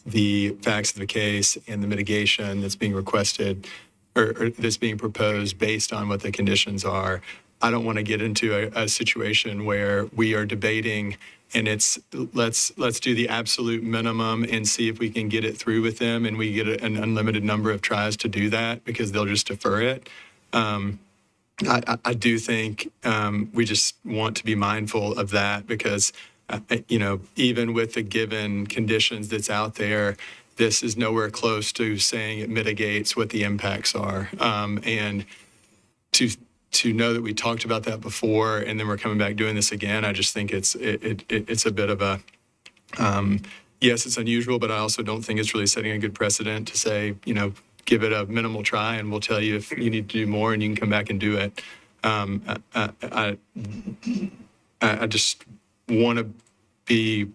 S11: the facts of the case and the mitigation that's being requested or that's being proposed based on what the conditions are. I don't want to get into a situation where we are debating and it's let's do the absolute minimum and see if we can get it through with them, and we get an unlimited number of tries to do that because they'll just defer it. I do think we just want to be mindful of that because, even with the given conditions that's out there, this is nowhere close to saying it mitigates what the impacts are. And to know that we talked about that before and then we're coming back doing this again, I just think it's a bit of a, yes, it's unusual, but I also don't think it's really setting a good precedent to say, give it a minimal try and we'll tell you if you need to do more and you can come back and do it. I just want to be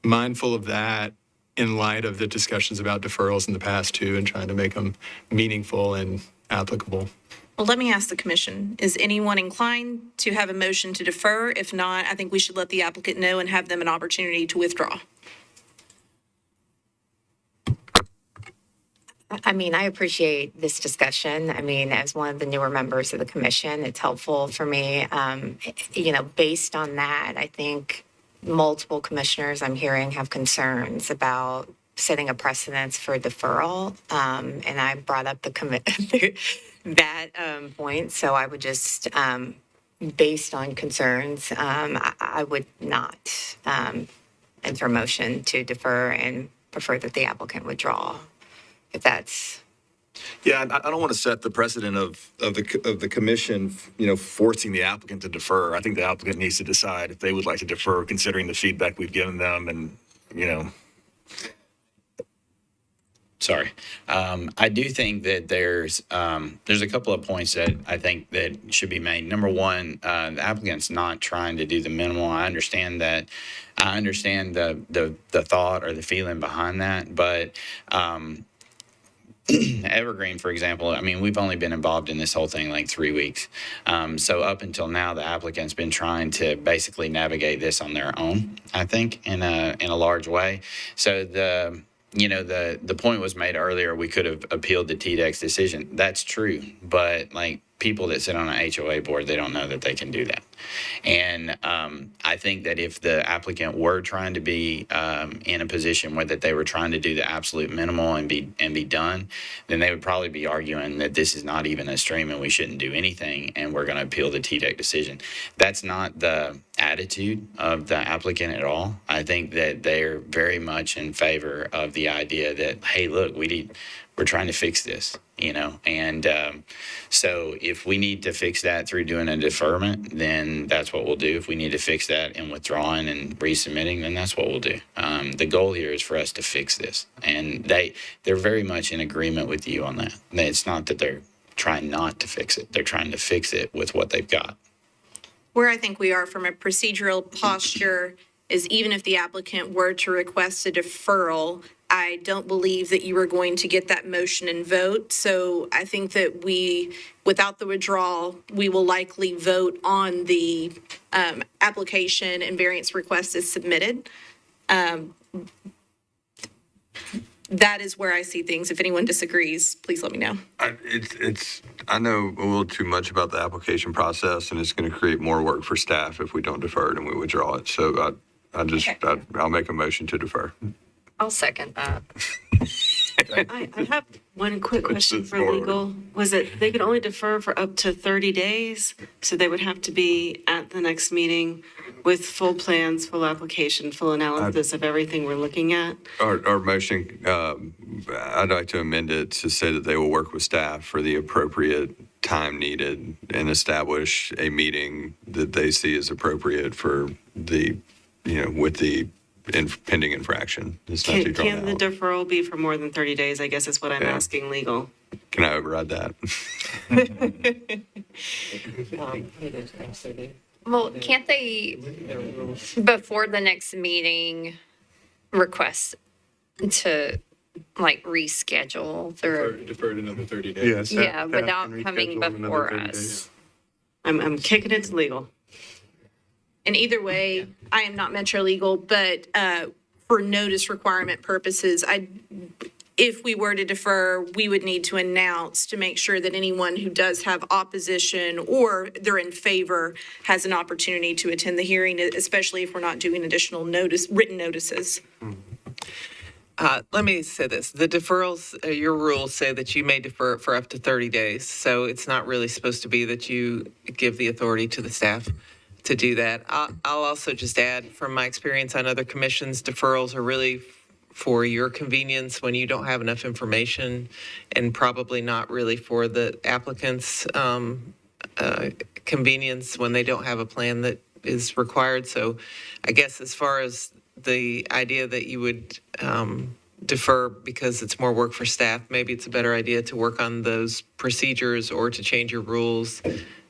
S11: mindful of that in light of the discussions about deferrals in the past too, and trying to make them meaningful and applicable.
S7: Well, let me ask the commission, is anyone inclined to have a motion to defer? If not, I think we should let the applicant know and have them an opportunity to withdraw.
S2: I appreciate this discussion. As one of the newer members of the commission, it's helpful for me. Based on that, I think multiple commissioners I'm hearing have concerns about setting a precedence for deferral. And I brought up that point. So I would just, based on concerns, I would not enter a motion to defer and prefer that the applicant withdraw. If that's.
S1: Yeah, I don't want to set the precedent of the commission, forcing the applicant to defer. I think the applicant needs to decide if they would like to defer, considering the feedback we've given them, and
S6: Sorry. I do think that there's a couple of points that I think that should be made. Number one, the applicant's not trying to do the minimal. I understand that. I understand the thought or the feeling behind that, but Evergreen, for example, we've only been involved in this whole thing like 3 weeks. So up until now, the applicant's been trying to basically navigate this on their own, I think, in a large way. So the point was made earlier, we could have appealed the TDEC's decision. That's true, but people that sit on an HOA board, they don't know that they can do that. And I think that if the applicant were trying to be in a position where that they were trying to do the absolute minimal and be done, then they would probably be arguing that this is not even a stream and we shouldn't do anything and we're going to appeal the TDEC decision. That's not the attitude of the applicant at all. I think that they're very much in favor of the idea that, hey, look, we're trying to fix this, and so if we need to fix that through doing a deferment, then that's what we'll do. If we need to fix that in withdrawing and resubmitting, then that's what we'll do. The goal here is for us to fix this, and they're very much in agreement with you on that. It's not that they're trying not to fix it. They're trying to fix it with what they've got.
S7: Where I think we are from a procedural posture is even if the applicant were to request a deferral, I don't believe that you are going to get that motion and vote. So I think that without the withdrawal, we will likely vote on the application and variance request as submitted. That is where I see things. If anyone disagrees, please let me know.
S8: I know a little too much about the application process, and it's going to create more work for staff if we don't defer it and we withdraw it. So I'll make a motion to defer.
S10: I'll second that.
S9: I have one quick question for legal. Was it, they could only defer for up to 30 days? So they would have to be at the next meeting with full plans, full application, full analysis of everything we're looking at?
S8: Our motion, I'd like to amend it to say that they will work with staff for the appropriate time needed and establish a meeting that they see as appropriate for the, with the pending infraction. It's not too drawn
S9: Can the
S8: out.
S9: deferral be for more than 30 days, I guess is what I'm
S8: Yeah.
S9: asking legal.
S8: Can I override that?
S10: Well, can't they, before the next meeting, request to reschedule their,
S11: Deferred another 30 days.
S10: yeah, without coming before us?
S9: I'm kicking it to legal.
S7: And either way, I am not Metro Legal, but for notice requirement purposes, if we were to defer, we would need to announce to make sure that anyone who does have opposition or they're in favor has an opportunity to attend the hearing, especially if we're not doing additional written notices.
S12: Let me say this. The deferrals, your rules say that you may defer it for up to 30 days. So it's not really supposed to be that you give the authority to the staff to do that. I'll also just add, from my experience on other commissions, deferrals are really for your convenience when you don't have enough information, and probably not really for the applicant's convenience when they don't have a plan that is required. So I guess as far as the idea that you would defer because it's more work for staff, maybe it's a better idea to work on those procedures or to change your rules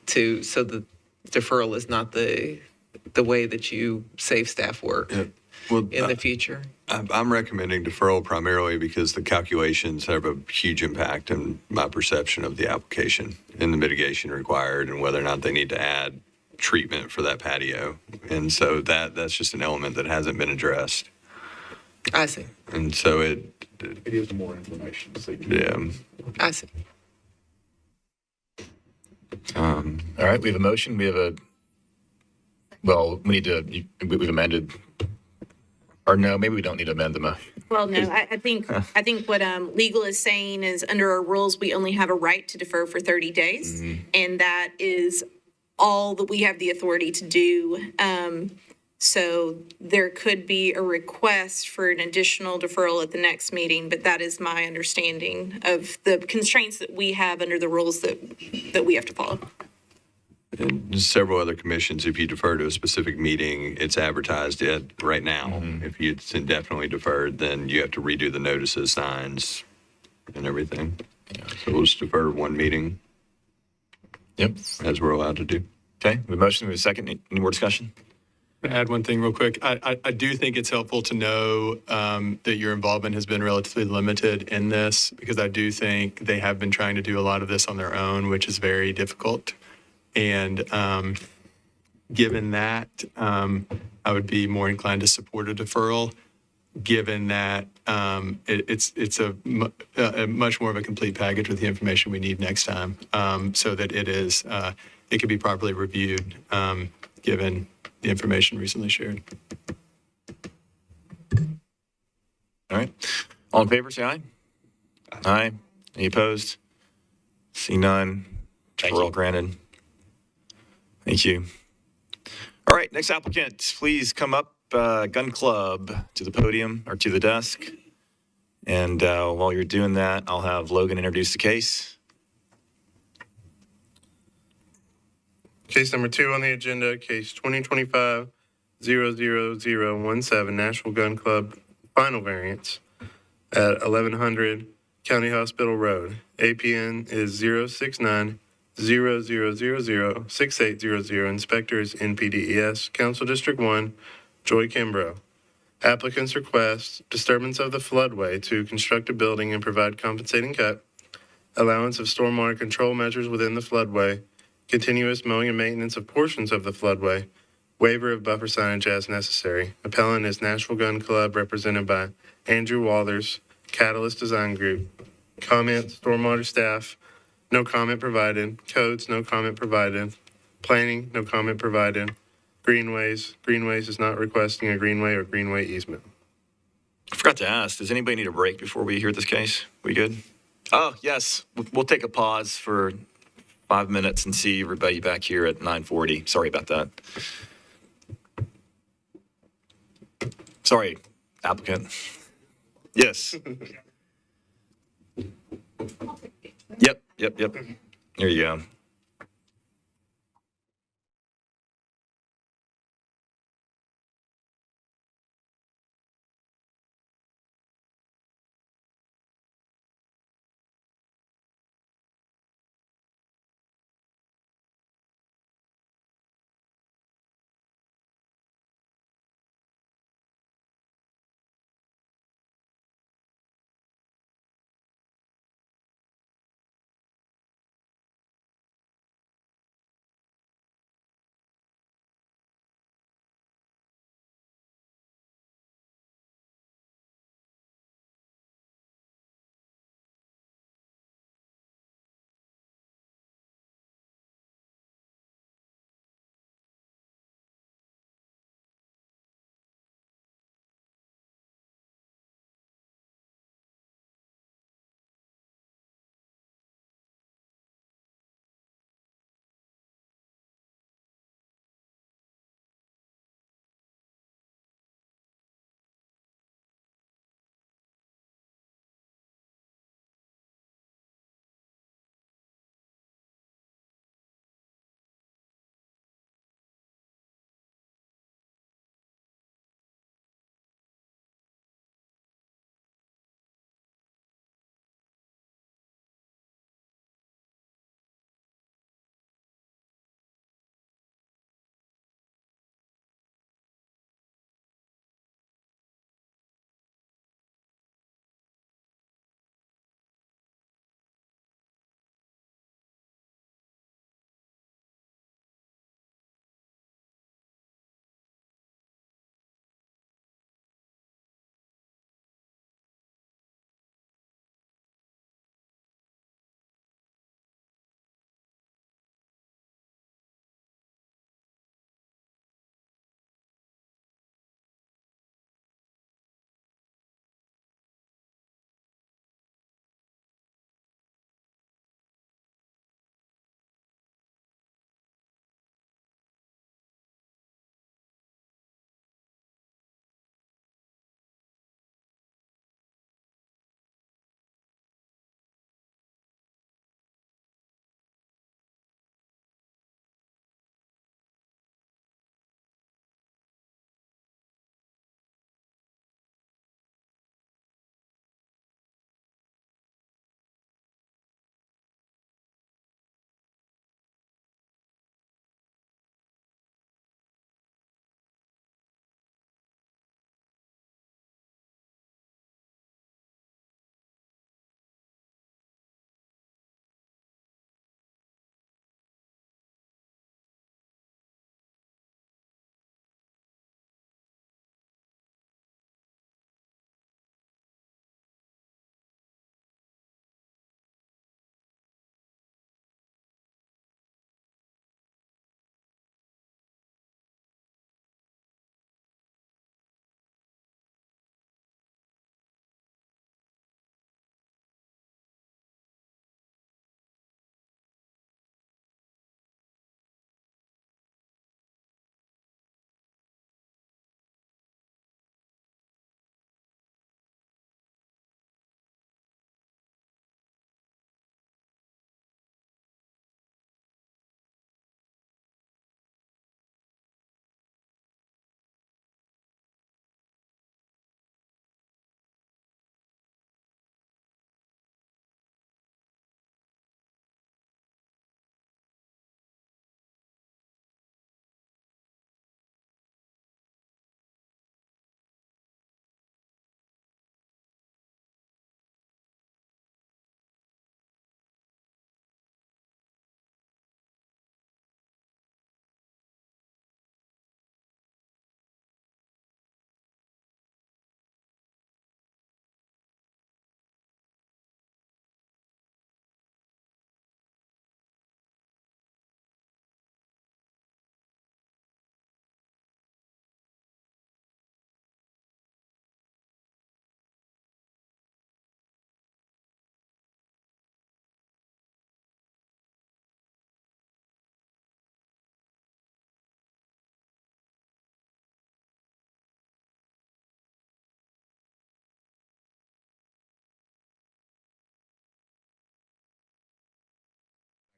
S12: so the deferral is not the way that you save staff work
S8: Well,
S12: in the future.
S8: I'm recommending deferral primarily because the calculations have a huge impact on my perception of the application and the mitigation required and whether or not they need to add treatment for that patio. And so that's just an element that hasn't been addressed.
S12: I see.
S8: And so
S3: It is more information. So
S12: I see.
S1: All right, we have a motion. We have we've amended, or no, maybe we don't need to amend the motion.
S7: Well, no, I think what legal is saying is under our rules, we only have a right to defer for 30 days. And that is all that we have the authority to do. So there could be a request for an additional deferral at the next meeting, but that is my understanding of the constraints that we have under the rules that we have to follow.
S8: And several other commissions, if you defer to a specific meeting, it's advertised right now. If it's indefinitely deferred, then you have to redo the notices, signs, and everything. So we'll just defer one meeting.
S1: Yep.
S8: As we're allowed to do.
S1: Okay, we have a motion, we have a second. Any more discussion?
S11: Add one thing real quick. I do think it's helpful to know that your involvement has been relatively limited in this because I do think they have been trying to do a lot of this on their own, which is very difficult. And given that, I would be more inclined to support a deferral, given that it's a much more of a complete package with the information we need next time, so that it can be properly reviewed, given the information recently shared.
S1: All right. All in favor, say aye. Aye. Any opposed? See none. Deferral granted. Thank you. All right, next applicant, please come up, Gun Club, to the podium or to the desk. And while you're doing that, I'll have Logan introduce the case.
S4: Case number 2 on the agenda, case 2025-00017, Nashville Gun Club, final variance at 1100 County Hospital Road. APN is 069-0000-6800. Inspector is NPDES. Council District 1, Joy Kimbrough. Applicant's request, disturbance of the floodway to construct a building and provide compensating cut, allowance of stormwater control measures within the floodway, continuous mowing and maintenance of portions of the floodway, waiver of buffer signage as necessary. Appellant is Nashville Gun Club, represented by Andrew Walters, Catalyst Design Group. Comment, stormwater staff, no comment provided. Codes, no comment provided. Planning, no comment provided. Greenways is not requesting a greenway or greenway easement.
S1: I forgot to ask, does anybody need a break before we hear this case? We good? Oh, yes. We'll take a pause for 5 minutes and see everybody back here at 9:40. Sorry about that. Sorry, applicant. Yes. Yep. There you go.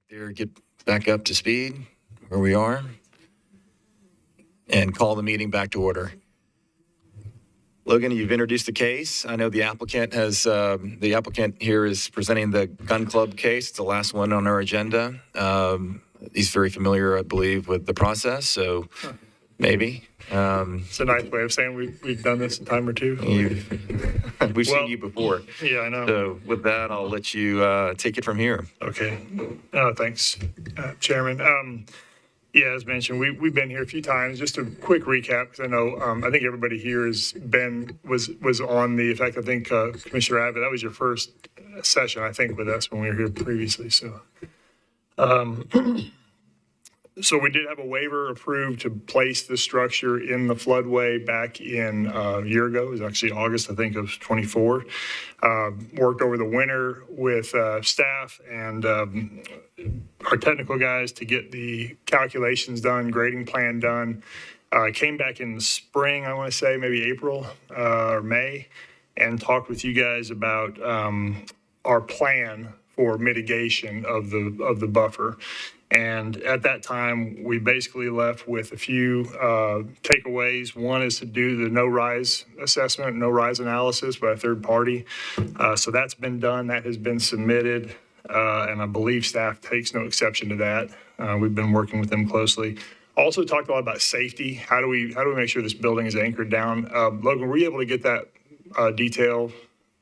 S1: There, get back up to speed where we are and call the meeting back to order. Logan, you've introduced the case. I know the applicant here is presenting the gun club case. It's the last one on our agenda. He's very familiar, I believe, with the process, so maybe.
S13: It's a nice way of saying we've done this a time or two.
S1: We've seen you before.
S13: Yeah, I know.
S1: So with that, I'll let you take it from here.
S13: Okay. Thanks, Chairman. Yeah, as mentioned, we've been here a few times. Just a quick recap, because I know, I think everybody here was on the, in fact, I think Commissioner Abbott, that was your first session, I think, with us when we were here previously, so. So we did have a waiver approved to place the structure in the floodway back in a year ago. It was actually August, I think, of 24. Worked over the winter with staff and our technical guys to get the calculations done, grading plan done. Came back in the spring, I want to say, maybe April or May, and talked with you guys about our plan for mitigation of the buffer. And at that time, we basically left with a few takeaways. One is to do the no-rise assessment, no-rise analysis by a third party. So that's been done. That has been submitted. And I believe staff takes no exception to that. We've been working with them closely. Also talked a lot about safety. How do we make sure this building is anchored down? Logan, were you able to get that detail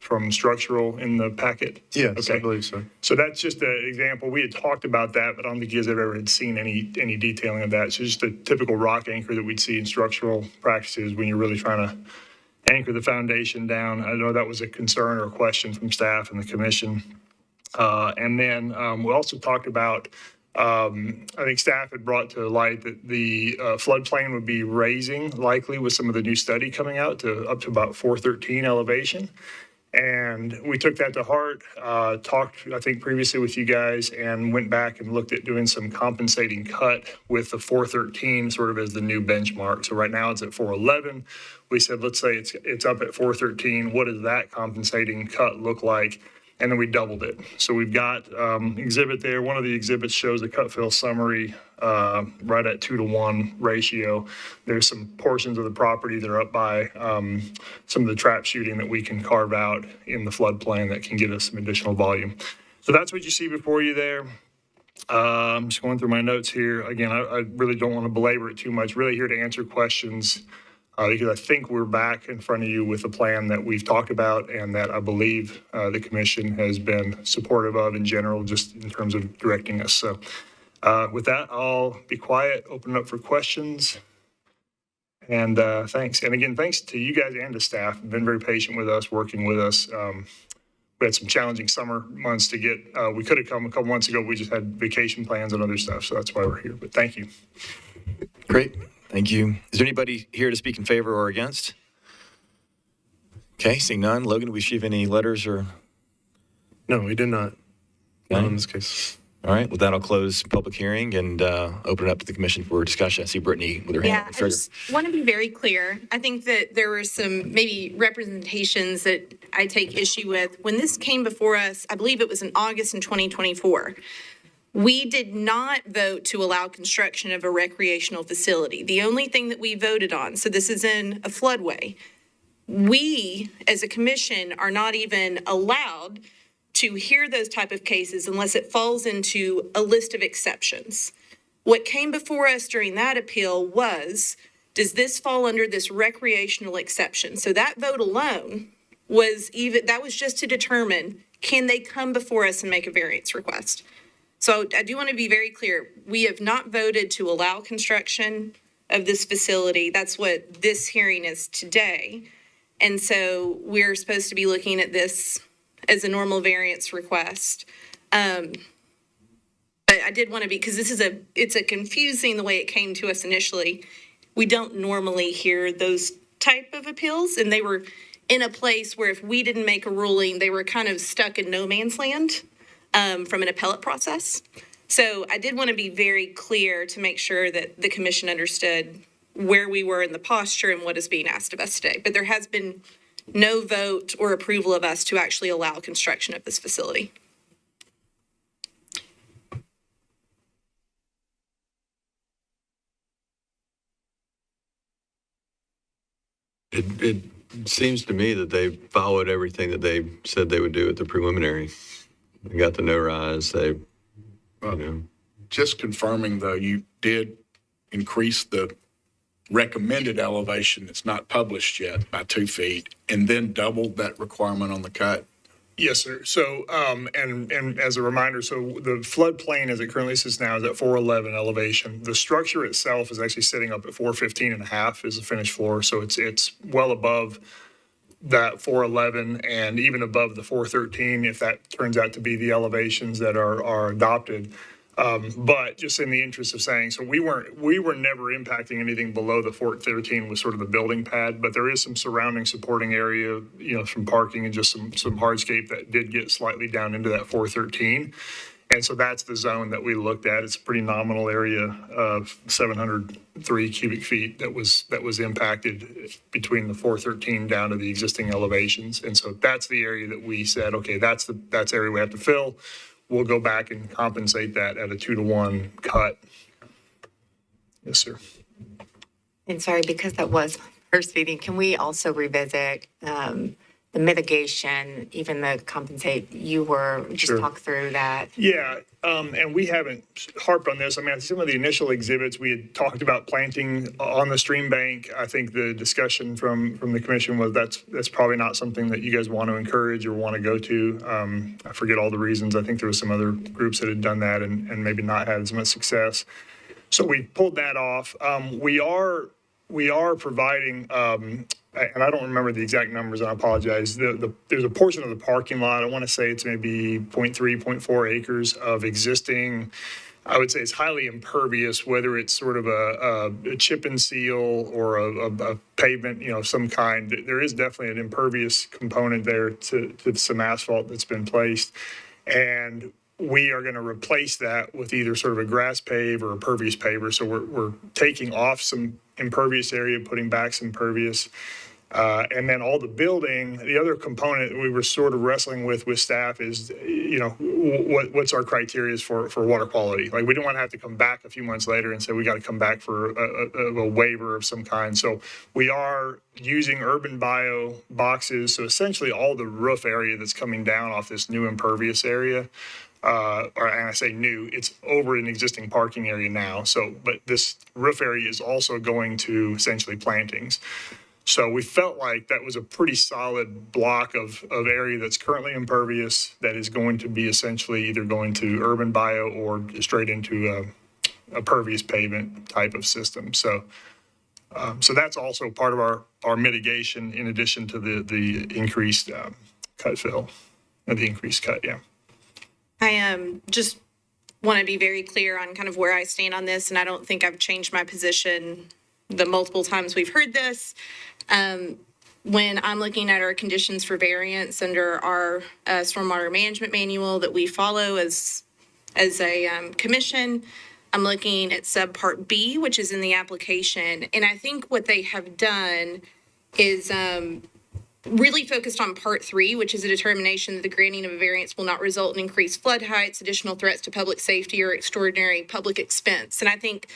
S13: from structural in the packet?
S4: Yes,
S13: Okay.
S4: I believe so.
S13: So that's just an example. We had talked about that, but I don't think you guys have ever had seen any detailing of that. So just a typical rock anchor that we'd see in structural practices when you're really trying to anchor the foundation down. I know that was a concern or a question from staff and the commission. And then we also talked about, I think staff had brought to light that the floodplain would be raising likely with some of the new study coming out to up to about 413 elevation. And we took that to heart, talked, I think, previously with you guys and went back and looked at doing some compensating cut with the 413 sort of as the new benchmark. So right now it's at 411. We said, let's say it's up at 413. What does that compensating cut look like? And then we doubled it. So we've got exhibit there. One of the exhibits shows a cut fill summary right at 2-to-1 ratio. There's some portions of the property that are up by some of the trap shooting that we can carve out in the floodplain that can give us some additional volume. So that's what you see before you there. I'm just going through my notes here. Again, I really don't want to belabor it too much. Really here to answer questions. Because I think we're back in front of you with a plan that we've talked about and that I believe the commission has been supportive of in general, just in terms of directing us. So with that, I'll be quiet, open it up for questions. And thanks. And again, thanks to you guys and to staff. You've been very patient with us, working with us. We had some challenging summer months to get, we could have come a couple months ago. We just had vacation plans and other stuff. So that's why we're here. But thank you.
S1: Great. Thank you. Is there anybody here to speak in favor or against? Okay, seeing none. Logan, do we receive any letters or?
S4: No, we did not. Not
S1: Okay.
S4: in this case.
S1: All right, with that, I'll close public hearing and open it up to the commission for discussion. I see Brittany with her hand
S7: Yeah,
S1: up.
S7: I
S1: Sorry.
S7: just want to be very clear. I think that there were some maybe representations that I take issue with. When this came before us, I believe it was in August in 2024. We did not vote to allow construction of a recreational facility. The only thing that we voted on, so this is in a floodway, we as a commission are not even allowed to hear those type of cases unless it falls into a list of exceptions. What came before us during that appeal was, does this fall under this recreational exception? So that vote alone was that was just to determine, can they come before us and make a variance request? So I do want to be very clear. We have not voted to allow construction of this facility. That's what this hearing is today. And so we're supposed to be looking at this as a normal variance request. But I did want to be, because it's a confusing the way it came to us initially. We don't normally hear those type of appeals, and they were in a place where if we didn't make a ruling, they were kind of stuck in no man's land. From an appellate process. So I did want to be very clear to make sure that the commission understood where we were in the posture and what is being asked of us today. But there has been no vote or approval of us to actually allow construction of this facility.
S8: It seems to me that they followed everything that they said they would do at the preliminary. They got the no rise, they,
S3: Just confirming though, you did increase the recommended elevation that's not published yet by 2 feet and then doubled that requirement on the cut.
S13: Yes, sir. So, and as a reminder, so the floodplain as it currently sits now is at 411 elevation. The structure itself is actually sitting up at 415.5 is the finished floor. So it's well above that 411 and even above the 413 if that turns out to be the elevations that are adopted. But just in the interest of saying, so we were never impacting anything below the 413 with sort of the building pad, but there is some surrounding supporting area, from parking and just some hardscape that did get slightly down into that 413. And so that's the zone that we looked at. It's a pretty nominal area of 703 cubic feet that was impacted between the 413 down to the existing elevations. And so that's the area that we said, okay, that's area we have to fill. We'll go back and compensate that at a 2-to-1 cut. Yes, sir.
S2: And sorry, because that was my first meeting, can we also revisit the mitigation, even the compensate,
S13: Sure.
S2: talk through that?
S13: Yeah, and we haven't harped on this. I mean, some of the initial exhibits, we had talked about planting on the stream bank. I think the discussion from the commission was that's probably not something that you guys want to encourage or want to go to. I forget all the reasons. I think there was some other groups that had done that and maybe not had as much success. So we pulled that off. We are providing, and I don't remember the exact numbers, and I apologize. There's a portion of the parking lot, I want to say it's maybe 0.3, 0.4 acres of existing, I would say it's highly impervious, whether it's sort of a chip and seal or a pavement, of some kind. There is definitely an impervious component there to some asphalt that's been placed. And we are going to replace that with either sort of a grass pave or a pervious paver. So we're taking off some impervious area, putting back some pervious. And then all the building, the other component we were sort of wrestling with staff is, what's our criteria for water quality? Like, we don't want to have to come back a few months later and say we got to come back for a waiver of some kind. So we are using urban bio boxes. So essentially all the roof area that's coming down off this new impervious area, and I say new, it's over an existing parking area now. So, but this roof area is also going to essentially plantings. So we felt like that was a pretty solid block of area that's currently impervious that is going to be essentially either going to urban bio or straight into a pervious pavement type of system. So that's also part of our mitigation in addition to the increased cut fill, or the increased cut, yeah.
S7: I just want to be very clear on kind of where I stand on this, and I don't think I've changed my position the multiple times we've heard this. When I'm looking at our conditions for variance under our stormwater management manual that we follow as a commission, I'm looking at subpart B, which is in the application. And I think what they have done is really focused on part 3, which is a determination that the granting of a variance will not result in increased flood heights, additional threats to public safety, or extraordinary public expense. And I think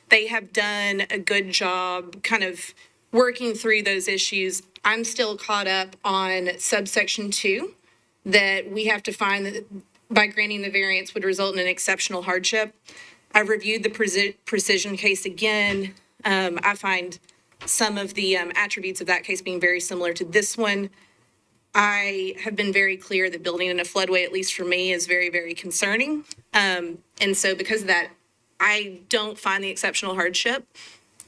S7: they have done a good job kind of working through those issues. I'm still caught up on subsection 2, that we have to find that by granting the variance would result in an exceptional hardship. I've reviewed the precision case again. I find some of the attributes of that case being very similar to this one. I have been very clear that building in a floodway, at least for me, is very, very concerning. And so because of that, I don't find the exceptional hardship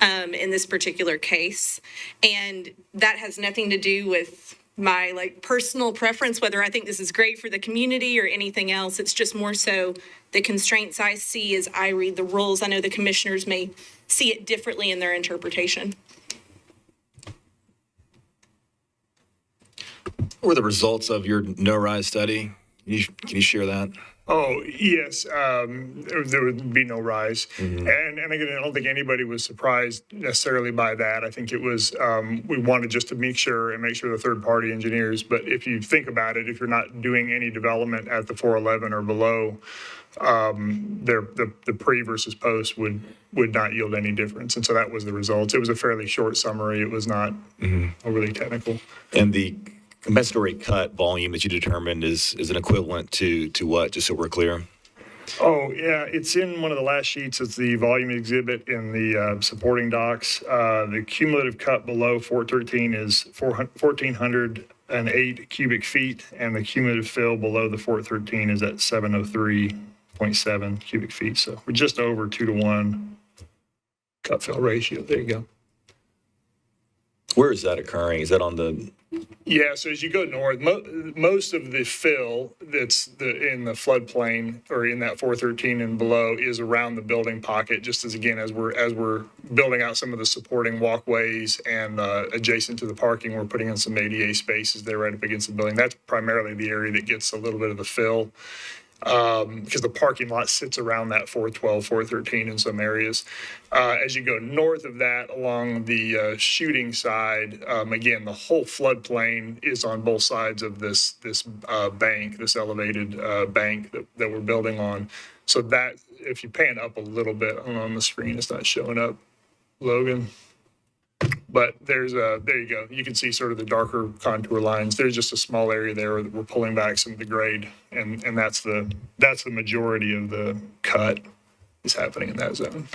S7: in this particular case. And that has nothing to do with my personal preference, whether I think this is great for the community or anything else. It's just more so the constraints I see as I read the rules. I know the commissioners may see it differently in their interpretation.
S1: What were the results of your no-rise study? Can you share that?
S13: Oh, yes, there would be no rise. And again, I don't think anybody was surprised necessarily by that. I think it was, we wanted just to make sure the third-party engineers, but if you think about it, if you're not doing any development at the 411 or below the pre versus post would not yield any difference. And so that was the result. It was a fairly short summary. It was not overly technical.
S1: And the compensatory cut volume that you determined is an equivalent to what, just so we're clear?
S13: Oh, yeah, it's in one of the last sheets. It's the volume exhibit in the supporting docs. The cumulative cut below 413 is 1,408 cubic feet, and the cumulative fill below the 413 is at 703.7 cubic feet. So we're just over 2-to-1 cut fill ratio. There you go.
S1: Where is that occurring? Is that on the?
S13: Yeah, so as you go north, most of the fill that's in the floodplain or in that 413 and below is around the building pocket. Just as we're building out some of the supporting walkways and adjacent to the parking, we're putting in some ADA spaces there right up against the building. That's primarily the area that gets a little bit of the fill. Because the parking lot sits around that 412, 413 in some areas. As you go north of that along the shooting side, again, the whole floodplain is on both sides of this bank, this elevated bank that we're building on. So that, if you pan up a little bit on the screen, it's not showing up, Logan. But there you go. You can see sort of the darker contour lines. There's just a small area there that we're pulling back some of the grade, and that's the majority of the cut is happening in that zone.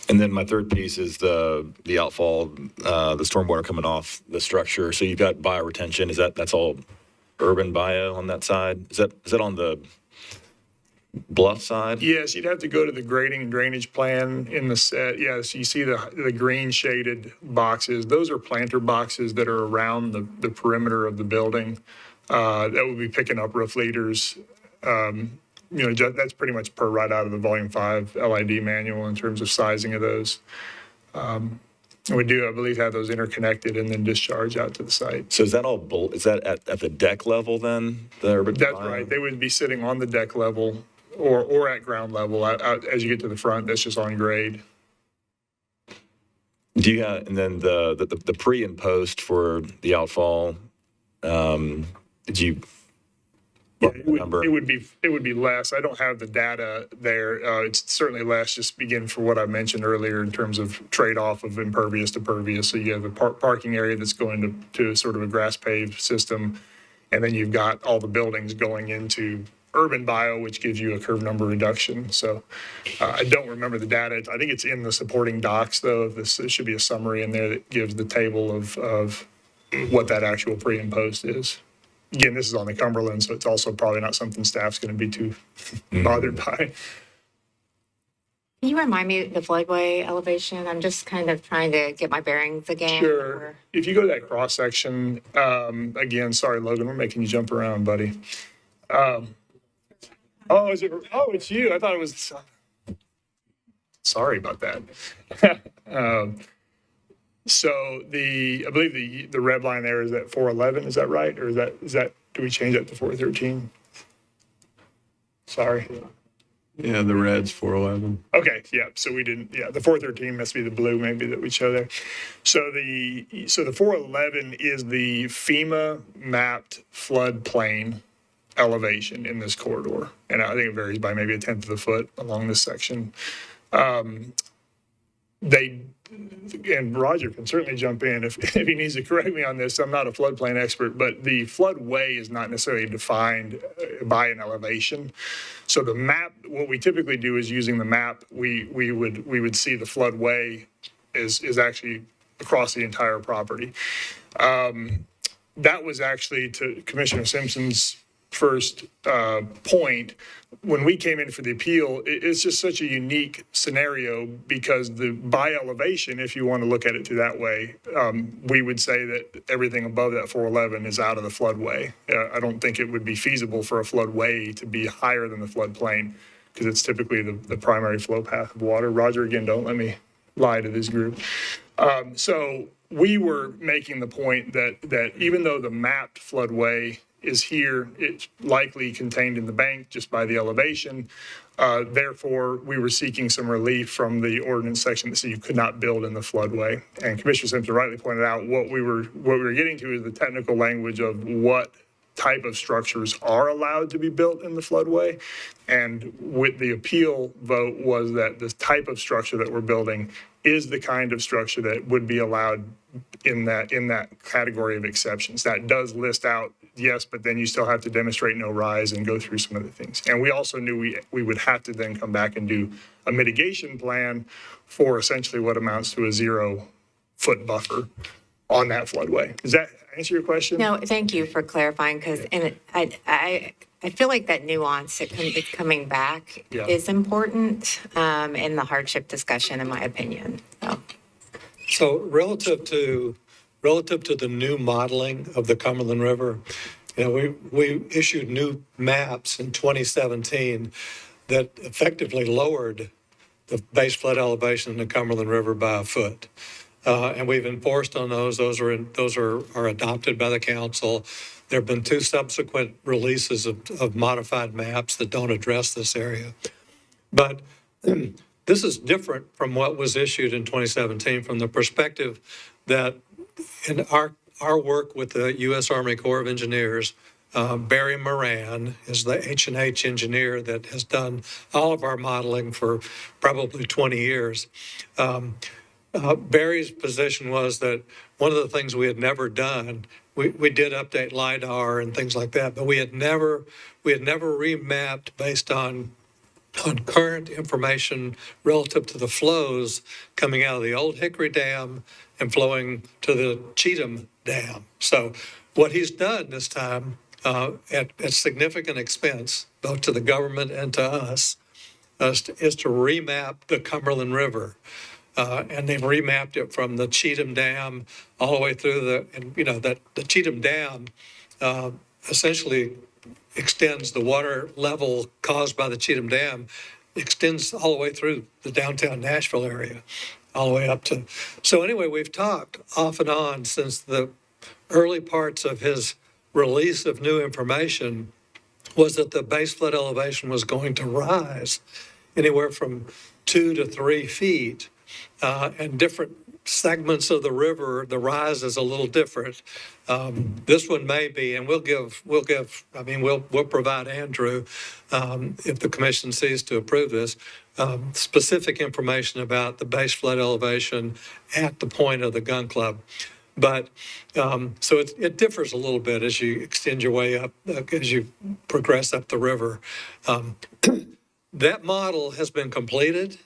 S1: And then my third piece is the outfall, the stormwater coming off the structure. So you've got bioretention. That's all urban bio on that side? Is that on the bluff side?
S13: Yes, you'd have to go to the grading and drainage plan in the set. Yes, you see the green shaded boxes. Those are planter boxes that are around the perimeter of the building. That would be picking up roof leaders. That's pretty much per right out of the Volume 5 LID manual in terms of sizing of those. We do, I believe, have those interconnected and then discharge out to the site.
S1: So is that at the deck level then? The urban
S13: That's
S1: bio?
S13: right. They would be sitting on the deck level or at ground level. As you get to the front, that's just on grade.
S1: Do you have, and then the pre and post for the outfall, did you?
S13: Yeah, it would be less. I don't have the data there. It's certainly less, just again for what I mentioned earlier in terms of trade-off of impervious to pervious. So you have a parking area that's going to sort of a grass paved system, and then you've got all the buildings going into urban bio, which gives you a curve number reduction. So I don't remember the data. I think it's in the supporting docs though. There should be a summary in there that gives the table of what that actual pre and post is. Again, this is on the Cumberland, so it's also probably not something staff's going to be too bothered by.
S2: Can you remind me the floodway elevation? I'm just kind of trying to get my bearings again.
S13: Sure. If you go to that cross section, again, sorry, Logan, we're making you jump around, buddy. Is it? Oh, it's you. I thought it was. Sorry about that. So I believe the red line there is at 411. Is that right? Or is that? Do we change that to 413? Sorry.
S11: Yeah, the red's 411.
S13: Okay, yeah. So we didn't. Yeah, the 413 must be the blue maybe that we show there. So the 411 is the FEMA mapped floodplain elevation in this corridor, and I think it varies by maybe 1/10 of a foot along this section. And Roger can certainly jump in if he needs to correct me on this. I'm not a floodplain expert, but the floodway is not necessarily defined by an elevation. So the map, what we typically do is using the map, we would see the floodway is actually across the entire property. That was actually, to Commissioner Simpson's first point, when we came in for the appeal, it's just such a unique scenario because by elevation, if you want to look at it to that way, we would say that everything above that 411 is out of the floodway. I don't think it would be feasible for a floodway to be higher than the floodplain because it's typically the primary flow path of water. Roger, again, don't let me lie to this group. So we were making the point that even though the mapped floodway is here, it's likely contained in the bank just by the elevation. Therefore, we were seeking some relief from the ordinance section that said you could not build in the floodway. And Commissioner Simpson rightly pointed out what we were getting to is the technical language of what type of structures are allowed to be built in the floodway. And with the appeal vote was that the type of structure that we're building is the kind of structure that would be allowed in that category of exceptions. That does list out, yes, but then you still have to demonstrate no rise and go through some other things. And we also knew we would have to then come back and do a mitigation plan for essentially what amounts to a 0-foot buffer on that floodway. Does that answer your question?
S2: No, thank you for clarifying, because, and I feel like that nuance that it's coming back
S13: Yeah.
S2: is important in the hardship discussion, in my opinion. So.
S14: So relative to the new modeling of the Cumberland River, we issued new maps in 2017 that effectively lowered the base flood elevation in the Cumberland River by a foot. And we've enforced on those. Those are adopted by the council. There have been 2 subsequent releases of modified maps that don't address this area. But this is different from what was issued in 2017 from the perspective that in our work with the U.S. Army Corps of Engineers, Barry Moran is the H&H engineer that has done all of our modeling for probably 20 years. Barry's position was that one of the things we had never done, we did update LIDAR and things like that, but we had never remapped based on current information relative to the flows coming out of the Old Hickory Dam and flowing to the Cheatham Dam. So what he's done this time at significant expense, both to the government and to us, is to remap the Cumberland River. And they've remapped it from the Cheatham Dam all the way through the Cheatham Dam essentially extends the water level caused by the Cheatham Dam, extends all the way through the downtown Nashville area, all the way up to. So anyway, we've talked off and on since the early parts of his release of new information was that the base flood elevation was going to rise anywhere from 2 to 3 feet. And different segments of the river, the rise is a little different. This one may be, and we'll provide Andrew, if the commission sees to approve this, specific information about the base flood elevation at the point of the gun club. But so it differs a little bit as you extend your way up, as you progress up the river. That model has been completed.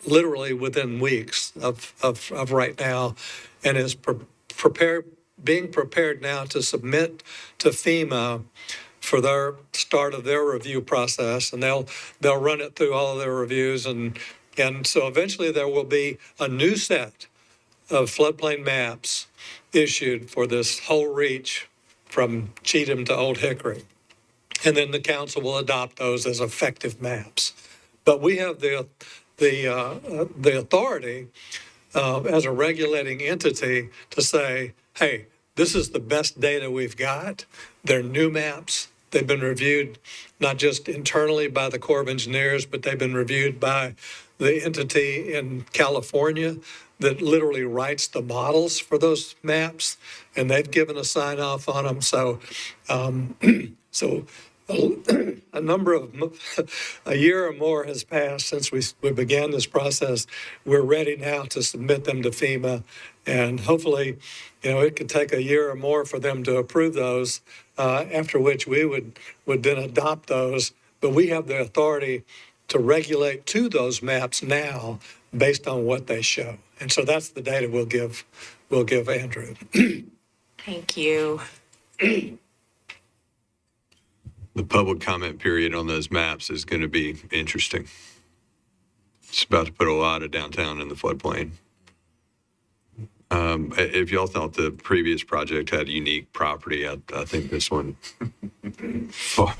S14: Literally within weeks of right now, and is being prepared now to submit to FEMA for their start of their review process, and they'll run it through all of their reviews, and so eventually there will be a new set of floodplain maps issued for this whole reach from Cheatham to Old Hickory, and then the council will adopt those as effective maps. But we have the authority as a regulating entity to say, hey, this is the best data we've got. They're new maps. They've been reviewed not just internally by the Corps of Engineers, but they've been reviewed by the entity in California that literally writes the models for those maps, and they've given a sign off on them. So, a year or more has passed since we began this process. We're ready now to submit them to FEMA, and hopefully, it could take a year or more for them to approve those, after which we would then adopt those. But we have the authority to regulate to those maps now based on what they show. And so that's the data we'll give Andrew.
S2: Thank you.
S8: The public comment period on those maps is going to be interesting. It's about to put a lot of downtown in the floodplain. If y'all thought the previous project had unique property, I think this one far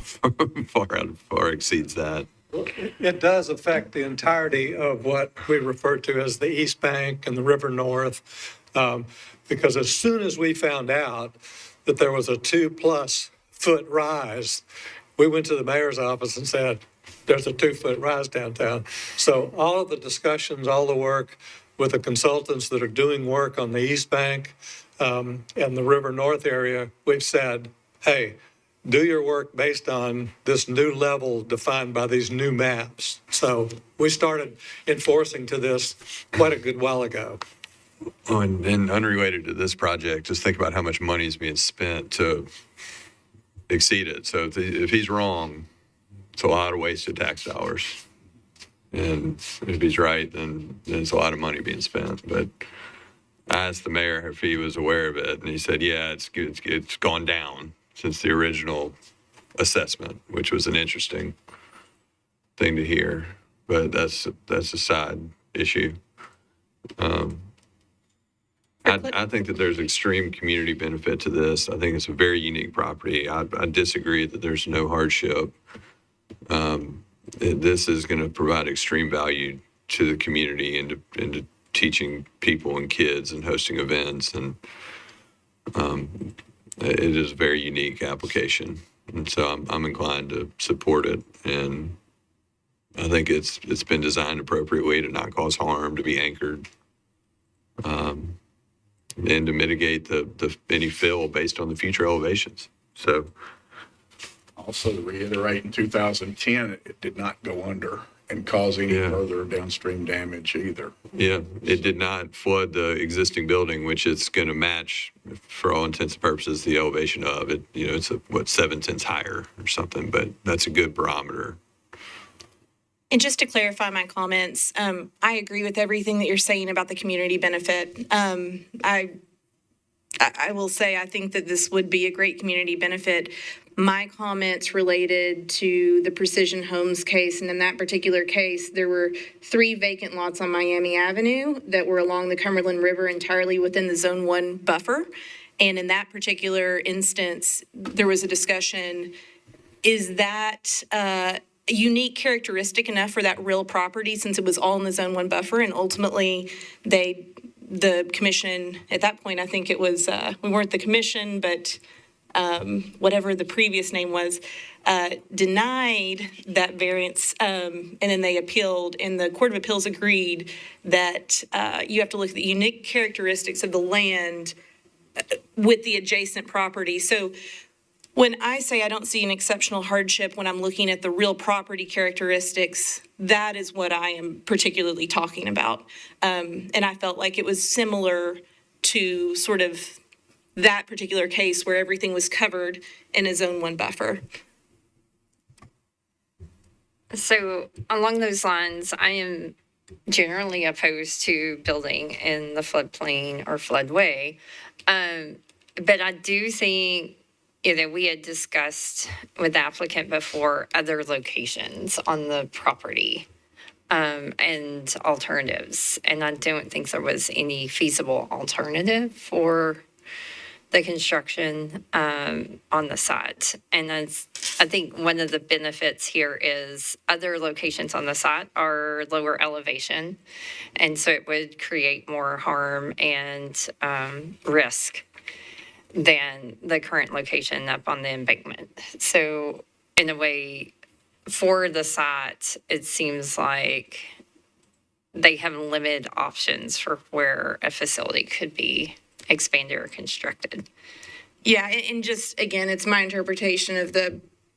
S8: exceeds that.
S14: It does affect the entirety of what we refer to as the East Bank and the River North, because as soon as we found out that there was a 2+ foot rise, we went to the mayor's office and said, there's a 2-foot rise downtown. So all of the discussions, all the work with the consultants that are doing work on the East Bank and the River North area, we've said, hey, do your work based on this new level defined by these new maps. So we started enforcing to this quite a good while ago.
S8: Oh, and unrelated to this project, just think about how much money is being spent to exceed it. So if he's wrong, it's a lot of wasted tax dollars. And if he's right, then it's a lot of money being spent. But I asked the mayor if he was aware of it, and he said, yeah, it's gone down since the original assessment, which was an interesting thing to hear. But that's a side issue. I think that there's extreme community benefit to this. I think it's a very unique property. I disagree that there's no hardship. This is going to provide extreme value to the community and to teaching people and kids and hosting events. And it is a very unique application. And so I'm inclined to support it. And I think it's been designed appropriately to not cause harm, to be anchored. And to mitigate any fill based on the future elevations. So,
S3: Also to reiterate, in 2010, it did not go under and cause any further downstream damage either.
S8: yeah, it did not flood the existing building, which it's going to match, for all intents and purposes, the elevation of it. You know, it's 7 tenths higher or something, but that's a good barometer.
S7: And just to clarify my comments, I agree with everything that you're saying about the community benefit. I will say I think that this would be a great community benefit. My comments related to the Precision Homes case, and in that particular case, there were 3 vacant lots on Miami Avenue that were along the Cumberland River entirely within the Zone 1 buffer. And in that particular instance, there was a discussion, is that unique characteristic enough for that real property since it was all in the Zone 1 buffer? And ultimately, the commission, at that point, I think it was, we weren't the commission, but whatever the previous name was, denied that variance, and then they appealed, and the Court of Appeals agreed that you have to look at the unique characteristics of the land with the adjacent property. So when I say I don't see an exceptional hardship when I'm looking at the real property characteristics, that is what I am particularly talking about. And I felt like it was similar to sort of that particular case where everything was covered in a Zone 1 buffer.
S10: So along those lines, I am generally opposed to building in the floodplain or floodway. But I do think, we had discussed with the applicant before other locations on the property and alternatives. And I don't think there was any feasible alternative for the construction on the site. And I think one of the benefits here is other locations on the site are lower elevation. And so it would create more harm and risk than the current location up on the embankment. So in a way, for the site, it seems like they have limited options for where a facility could be expanded or constructed.
S7: Yeah, and just, again, it's my interpretation of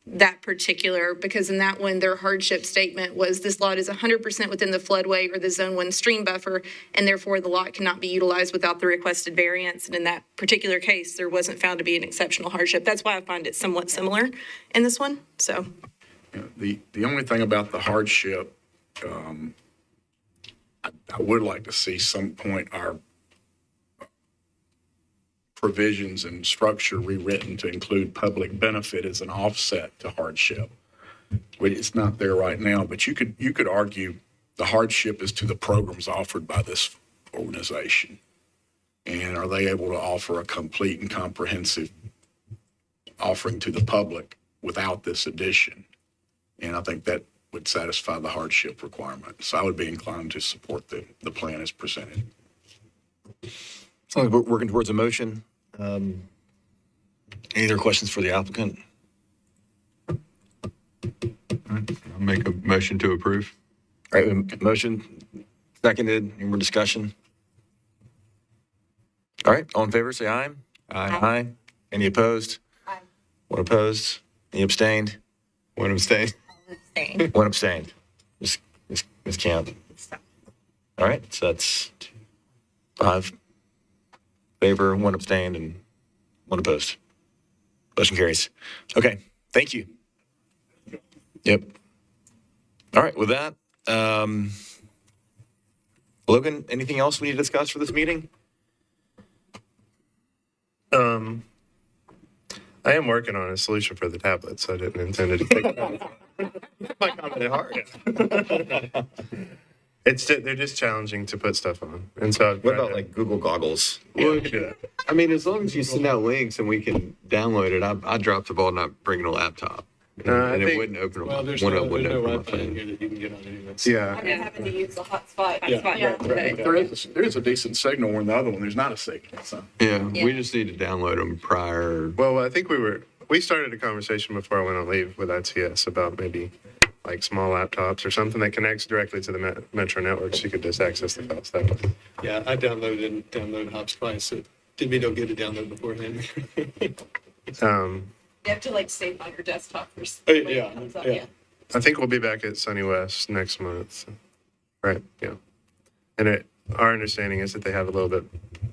S7: that particular, because in that one, their hardship statement was this lot is 100% within the floodway or the Zone 1 stream buffer, and therefore the lot cannot be utilized without the requested variance. And in that particular case, there wasn't found to be an exceptional hardship. That's why I find it somewhat similar in this one, so.
S3: The only thing about the hardship, I would like to see some point our provisions and structure rewritten to include public benefit as an offset to hardship. It's not there right now, but you could argue the hardship is to the programs offered by this organization. And are they able to offer a complete and comprehensive offering to the public without this addition? And I think that would satisfy the hardship requirement. So I would be inclined to support the plan as presented.
S1: Sounds like we're working towards a motion. Any other questions for the applicant?
S8: I'll make a motion to approve.
S1: All right, motion, Seconded. Any more discussion? All right, all in favor, say aye. Aye. Any opposed? Aye. One opposed? Any abstained?
S8: One abstain.
S1: One abstained. Ms. Camp. All right, so that's 5 favor, 1 abstained, and 1 opposed. Motion carries. Okay, thank you. Yep. All right, with that, Logan, anything else we need to discuss for this meeting?
S4: I am working on a solution for the tablets. I didn't intend to take
S1: My comment at heart.
S4: they're just challenging to put stuff on. And so I've
S1: What
S4: tried
S1: about
S4: to-
S1: like Google goggles?
S4: Yeah, we can do that.
S8: I mean, as long as you send out links and we can download it, I dropped the ball not bringing a laptop. And,
S4: I
S8: and it
S4: think-
S8: wouldn't open
S11: Well, there's
S8: one
S11: no
S8: up wouldn't open my
S11: Wi-Fi in
S8: phone.
S11: here that you can get on anyway.
S4: Yeah.
S10: having to use the hotspot.
S3: There is a decent signal where in the other one, there's not a signal, so.
S8: Yeah, we just need to download them prior.
S4: Well, I think we started a conversation before I went on leave with ITS about maybe like small laptops or something that connects directly to the Metro network so you could just access the files that way.
S11: Yeah, I downloaded Hops twice, so did me no good to download beforehand.
S10: You have to like save on your desktop for.
S11: Yeah.
S4: I think we'll be back at Sunny West next month. So. Right, yeah. And our understanding is that they have a little bit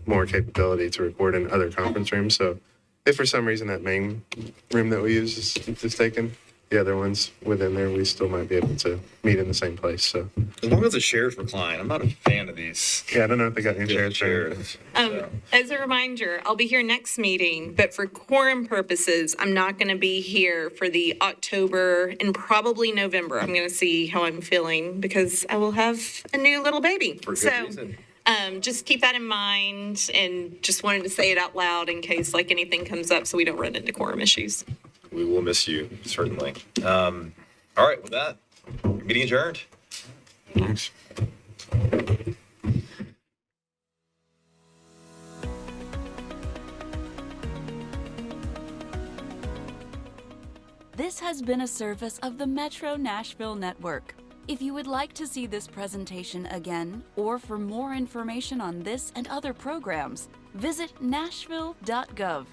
S4: more capability to record in other conference rooms. So if for some reason that main room that we use is taken, the other ones within there, we still might be able to meet in the same place. So
S1: As long as the chairs recline, I'm not a fan of these.
S4: yeah, I don't know if they got any chairs.
S1: Chairs.
S7: As a reminder, I'll be here next meeting, but for quorum purposes, I'm not going to be here for the October and probably November. I'm going to see how I'm feeling because I will have a new little baby.
S1: For good reason.
S7: Just keep that in mind and just wanted to say it out loud in case like anything comes up so we don't run into quorum issues.
S1: We will miss you, certainly. All right, with that, meeting adjourned.
S8: Thanks.
S15: This has been a service of the Metro Nashville Network. If you would like to see this presentation again, or for more information on this and other programs, visit nashville.gov.